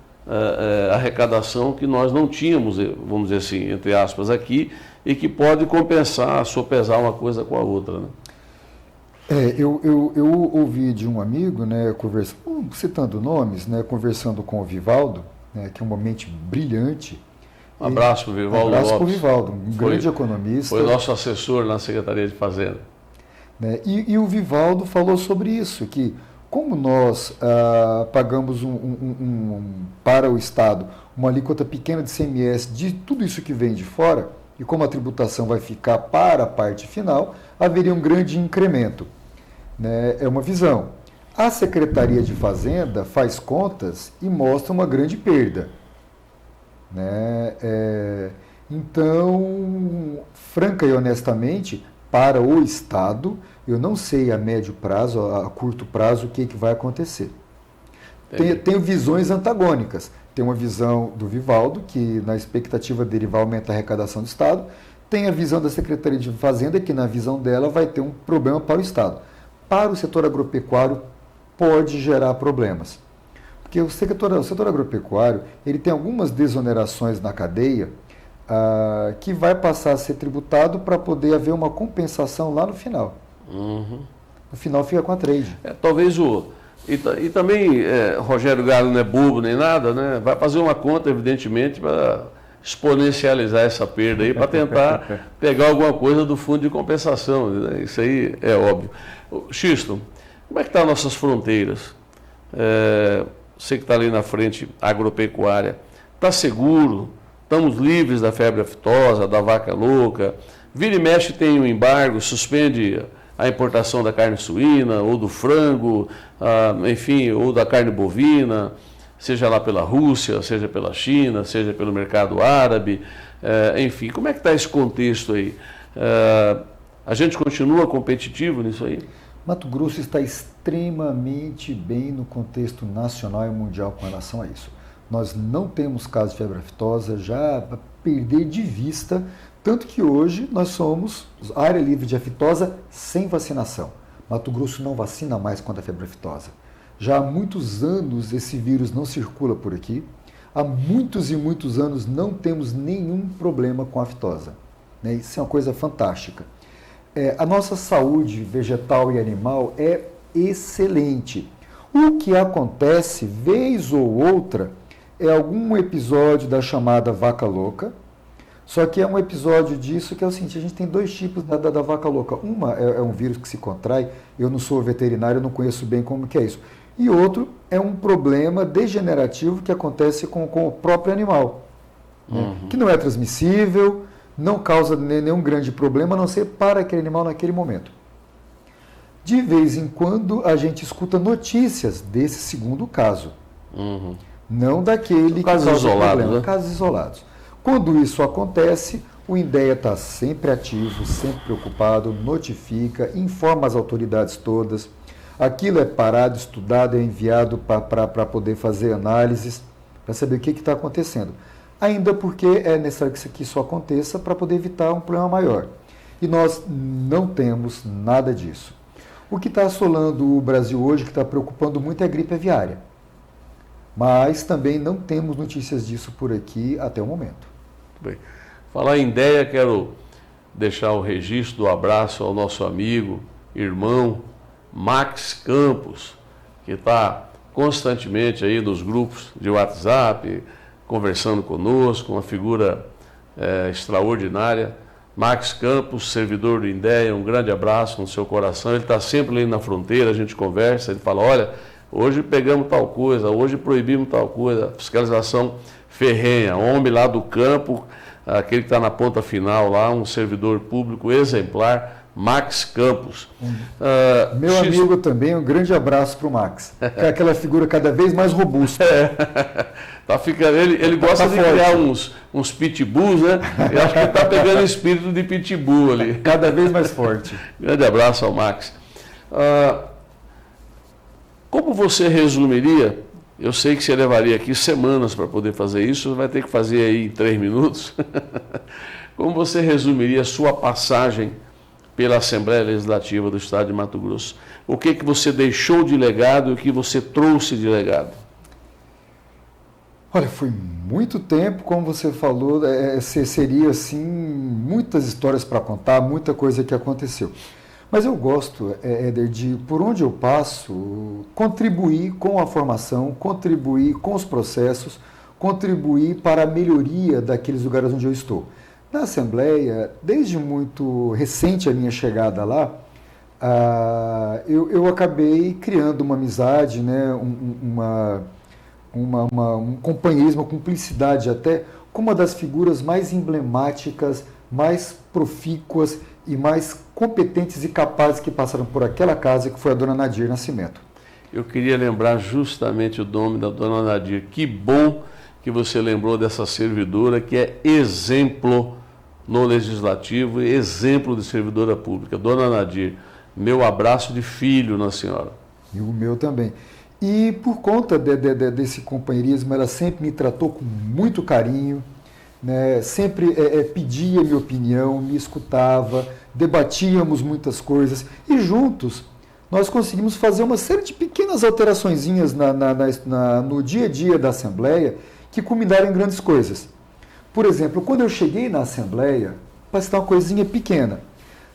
arrecadação que nós não tínhamos, vamos dizer assim, entre aspas, aqui, e que pode compensar, sopesar uma coisa com a outra, né? Eu ouvi de um amigo, né, citando nomes, né, conversando com o Vivaldo, né, que é uma mente brilhante. Um abraço para o Vivaldo Lopes. Um abraço para o Vivaldo, um grande economista. Foi nosso assessor na Secretaria de Fazenda. Né, e o Vivaldo falou sobre isso, que como nós pagamos para o Estado uma alíquota pequena de ICMS de tudo isso que vem de fora, e como a tributação vai ficar para a parte final, haveria um grande incremento. Né? É uma visão. A Secretaria de Fazenda faz contas e mostra uma grande perda. Né? Então, franca e honestamente, para o Estado, eu não sei a médio prazo, a curto prazo, o que vai acontecer. Tenho visões antagônicas. Tem uma visão do Vivaldo, que na expectativa dele vai aumentar a arrecadação do Estado. Tem a visão da Secretaria de Fazenda, que na visão dela vai ter um problema para o Estado. Para o setor agropecuário, pode gerar problemas. Porque o setor agropecuário ele tem algumas desonerações na cadeia que vai passar a ser tributado para poder haver uma compensação lá no final. Uhum. No final fica com a trade. Talvez E também, Rogério Galo não é bobo nem nada, né? Vai fazer uma conta, evidentemente, para exponencializar essa perda aí, para tentar pegar alguma coisa do fundo de compensação. Né? Isso aí é óbvio. Xisto, como é que estão as nossas fronteiras? Você que está ali na frente, agropecuária, está seguro? Estamos livres da febre aftosa, da vaca louca? Vira e mexe tem um embargo, suspende a importação da carne suína, ou do frango, enfim, ou da carne bovina, seja lá pela Rússia, seja pela China, seja pelo mercado árabe, enfim, como é que está esse contexto aí? A gente continua competitivo nisso aí? Mato Grosso está extremamente bem no contexto nacional e mundial com relação a isso. Nós não temos casos de febre aftosa, já a perder de vista, tanto que hoje nós somos área livre de aftosa sem vacinação. Mato Grosso não vacina mais contra a febre aftosa. Já há muitos anos esse vírus não circula por aqui. Há muitos e muitos anos não temos nenhum problema com a aftosa. Né? Isso é uma coisa fantástica. A nossa saúde vegetal e animal é excelente. O que acontece, vez ou outra, é algum episódio da chamada vaca louca. Só que é um episódio disso que é o seguinte, a gente tem dois tipos da vaca louca. Uma é um vírus que se contrai, eu não sou veterinário, eu não conheço bem como que é isso. E outro é um problema degenerativo que acontece com o próprio animal, né? Que não é transmissível, não causa nenhum grande problema, a não ser para aquele animal naquele momento. De vez em quando a gente escuta notícias desse segundo caso. Não daquele que causa problema, né? Casos isolados. Quando isso acontece, o INDEA está sempre ativo, sempre preocupado, notifica, informa as autoridades todas. Aquilo é parado, estudado, é enviado para poder fazer análises, para saber o que está acontecendo. Ainda porque é necessário que isso aconteça para poder evitar um problema maior. E nós não temos nada disso. O que está assolando o Brasil hoje, que está preocupando muito, é a gripe aviária. Mas também não temos notícias disso por aqui até o momento. Bem, falar em INDEA, quero deixar o registro do abraço ao nosso amigo, irmão, Max Campos, que está constantemente aí nos grupos de WhatsApp, conversando conosco, uma figura extraordinária. Max Campos, servidor do INDEA, um grande abraço no seu coração. Ele está sempre ali na fronteira, a gente conversa, ele fala, olha, hoje pegamos tal coisa, hoje proibimos tal coisa, fiscalização ferrenha, homem lá do campo, aquele que está na ponta final lá, um servidor público exemplar, Max Campos. Meu amigo também, um grande abraço para o Max. Que é aquela figura cada vez mais robusta. Tá ficando, ele gosta de forte. criar uns pitbulls, né? Eu acho que ele está pegando o espírito de pitbull ali. Cada vez mais forte. Grande abraço ao Max. Como você resumiria? Eu sei que você levaria aqui semanas para poder fazer isso, vai ter que fazer aí em 3 minutos. Como você resumiria a sua passagem pela Assembleia Legislativa do Estado de Mato Grosso? O que você deixou de legado e o que você trouxe de legado? Olha, foi muito tempo, como você falou, seria assim, muitas histórias para contar, muita coisa que aconteceu. Mas eu gosto, Éder, de, por onde eu passo, contribuir com a formação, contribuir com os processos, contribuir para a melhoria daqueles lugares onde eu estou. Na Assembleia, desde muito recente a minha chegada lá, eu acabei criando uma amizade, né, um companheirismo, uma cumplicidade até, com uma das figuras mais emblemáticas, mais profícuas e mais competentes e capazes que passaram por aquela casa, que foi a dona Nadir Nascimento. Eu queria lembrar justamente o nome da dona Nadir. Que bom que você lembrou dessa servidora, que é exemplo no Legislativo e exemplo de servidora pública. Dona Nadir, meu abraço de filho na senhora. E o meu também. E por conta desse companheirismo, ela sempre me tratou com muito carinho, né? Sempre pedia minha opinião, me escutava, debatíamos muitas coisas e juntos nós conseguimos fazer uma série de pequenas alteraçõezinhas no dia a dia da Assembleia que culminaram em grandes coisas. Por exemplo, quando eu cheguei na Assembleia, para citar uma coisinha pequena,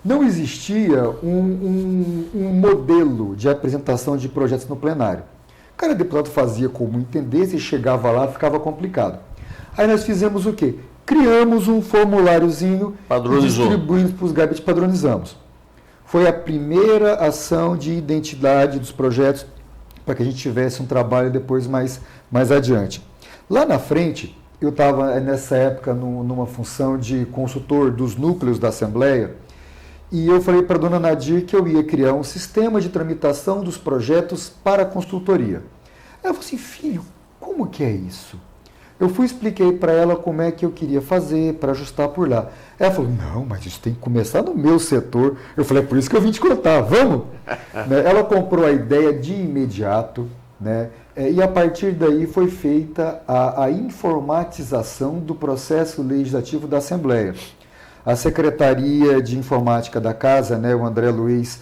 não existia um modelo de apresentação de projetos no plenário. Cada deputado fazia como entendesse, chegava lá, ficava complicado. Aí nós fizemos o quê? Criamos um formuláriozinho e distribuímos para os gabinetes, padronizamos. Foi a primeira ação de identidade dos projetos para que a gente tivesse um trabalho depois mais adiante. Lá na frente, eu estava nessa época numa função de consultor dos núcleos da Assembleia e eu falei para a dona Nadir que eu ia criar um sistema de tramitação dos projetos para a consultoria. Ela falou assim, filho, como que é isso? Eu expliquei para ela como é que eu queria fazer para ajustar por lá. Ela falou, não, mas isso tem que começar no meu setor. Eu falei, é por isso que eu vim te contar, vamos? Ela comprou a ideia de imediato, né? E a partir daí foi feita a informatização do processo legislativo da Assembleia. A Secretaria de Informática da Casa, né, o André Luiz,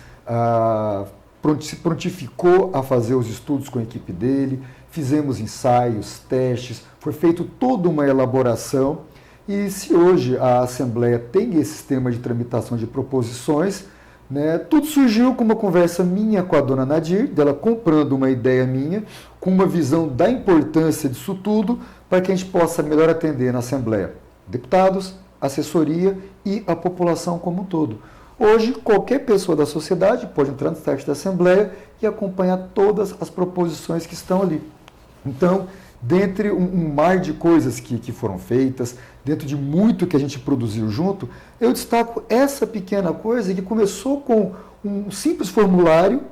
se prontificou a fazer os estudos com a equipe dele, fizemos ensaios, testes, foi feita toda uma elaboração e se hoje a Assembleia tem esse sistema de tramitação de proposições, né, tudo surgiu com uma conversa minha com a dona Nadir, dela comprando uma ideia minha, com uma visão da importância disso tudo, para que a gente possa melhor atender na Assembleia deputados, assessoria e a população como um todo. Hoje, qualquer pessoa da sociedade pode entrar no site da Assembleia e acompanhar todas as proposições que estão ali. Então, dentre um mar de coisas que foram feitas, dentro de muito que a gente produziu junto, eu destaco essa pequena coisa que começou com um simples formulário,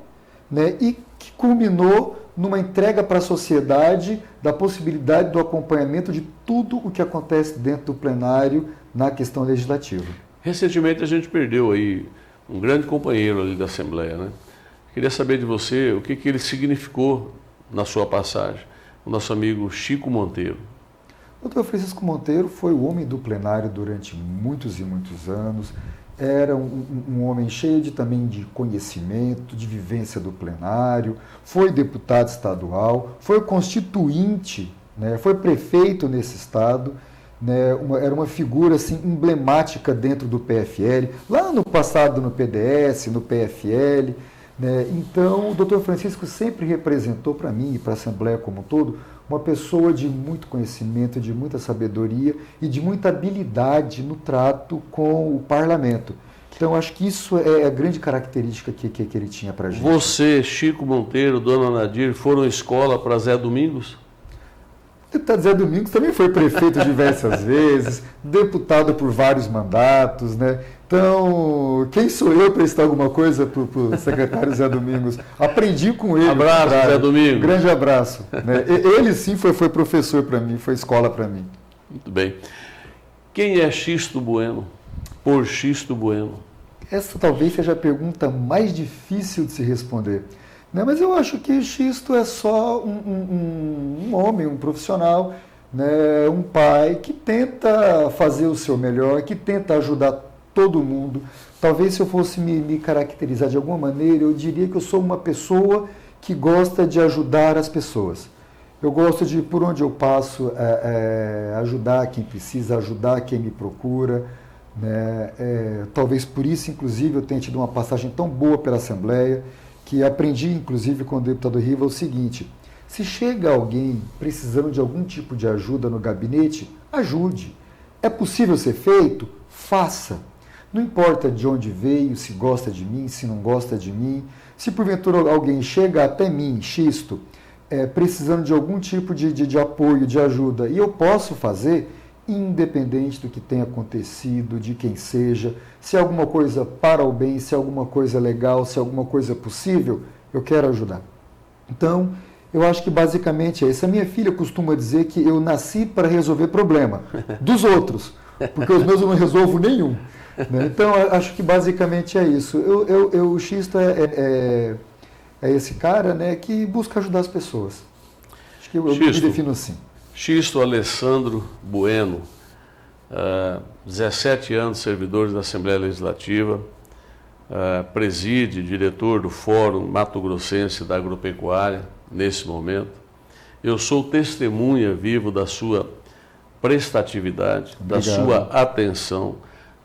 né, e que culminou numa entrega para a sociedade da possibilidade do acompanhamento de tudo o que acontece dentro do plenário na questão legislativa. Recentemente a gente perdeu aí um grande companheiro ali da Assembleia, né? Queria saber de você o que ele significou na sua passagem. O nosso amigo Chico Monteiro. O Dr. Francisco Monteiro foi o homem do plenário durante muitos e muitos anos. Era um homem cheio também de conhecimento, de vivência do plenário, foi deputado estadual, foi constituinte, né, foi prefeito nesse estado, né, era uma figura assim, emblemática dentro do PFL, lá no passado no PDS, no PFL. Né? Então, o Dr. Francisco sempre representou para mim e para a Assembleia como um todo uma pessoa de muito conhecimento, de muita sabedoria e de muita habilidade no trato com o parlamento. Então, acho que isso é a grande característica que ele tinha para a gente. Você, Chico Monteiro, dona Nadir, foram à escola para Zé Domingos? O deputado Zé Domingos também foi prefeito diversas vezes, deputado por vários mandatos, né? Então, quem sou eu para estar alguma coisa para o secretário Zé Domingos? Aprendi com ele. Abraço, Zé Domingos. Grande abraço. Né? Ele sim foi professor para mim, foi escola para mim. Muito bem. Quem é Xisto Bueno? Por Xisto Bueno. Essa talvez seja a pergunta mais difícil de se responder. Né? Mas eu acho que Xisto é só um homem, um profissional, né? Um pai que tenta fazer o seu melhor, que tenta ajudar todo mundo. Talvez se eu fosse me caracterizar de alguma maneira, eu diria que eu sou uma pessoa que gosta de ajudar as pessoas. Eu gosto de, por onde eu passo, ajudar quem precisa, ajudar quem me procura. Né? Talvez por isso, inclusive, eu tenha tido uma passagem tão boa pela Assembleia, que aprendi, inclusive, com o deputado Riva, o seguinte: se chega alguém precisando de algum tipo de ajuda no gabinete, ajude. É possível ser feito? Faça. Não importa de onde veio, se gosta de mim, se não gosta de mim. Se porventura alguém chega até mim, Xisto, precisando de algum tipo de apoio, de ajuda, e eu posso fazer, independente do que tenha acontecido, de quem seja, se é alguma coisa para o bem, se é alguma coisa legal, se é alguma coisa possível, eu quero ajudar. Então, eu acho que basicamente é isso. A minha filha costuma dizer que eu nasci para resolver problema dos outros, porque os meus eu não resolvo nenhum. Né? Então, acho que basicamente é isso. O Xisto é esse cara, né, que busca ajudar as pessoas. Acho que eu me defino assim. Xisto Alessandro Bueno, 17 anos servidor da Assembleia Legislativa, preside, diretor do Fórum Mato Grossense da Agropecuária, nesse momento. Eu sou testemunha vivo da sua prestatividade, da sua atenção,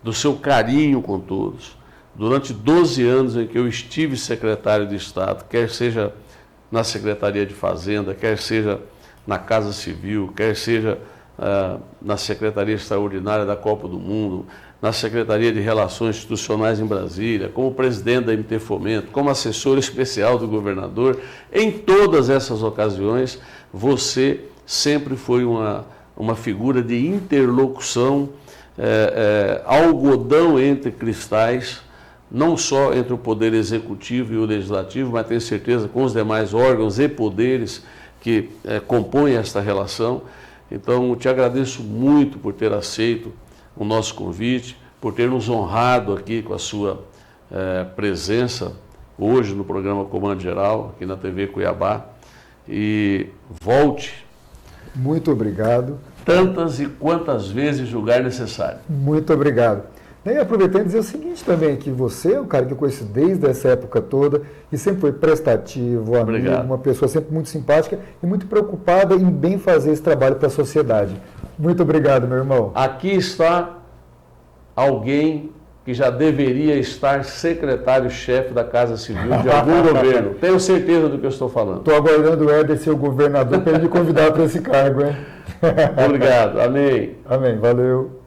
do seu carinho com todos. Durante 12 anos em que eu estive secretário de Estado, quer seja na Secretaria de Fazenda, quer seja na Casa Civil, quer seja na Secretaria Extraordinária da Copa do Mundo, na Secretaria de Relações Institucionais em Brasília, como presidente da MT Fomento, como assessor especial do governador, em todas essas ocasiões, você sempre foi uma figura de interlocução, algodão entre cristais, não só entre o Poder Executivo e o Legislativo, mas tenho certeza com os demais órgãos e poderes que compõem esta relação. Então, te agradeço muito por ter aceito o nosso convite, por ter nos honrado aqui com a sua presença hoje no programa Comando Geral, aqui na TV Cuiabá. E volte. Muito obrigado. Tantas e quantas vezes julgar necessário. Muito obrigado. E aproveitando e dizer o seguinte também, que você é um cara que eu conheço desde essa época toda e sempre foi prestativo, amigo, uma pessoa sempre muito simpática e muito preocupada em bem fazer esse trabalho para a sociedade. Muito obrigado, meu irmão. Aqui está alguém que já deveria estar secretário-chefe da Casa Civil de algum governo. Tenho certeza do que eu estou falando. Estou aguardando o Éder ser o governador para ele me convidar para esse cargo, hein? Obrigado. Amém. Amém. Valeu.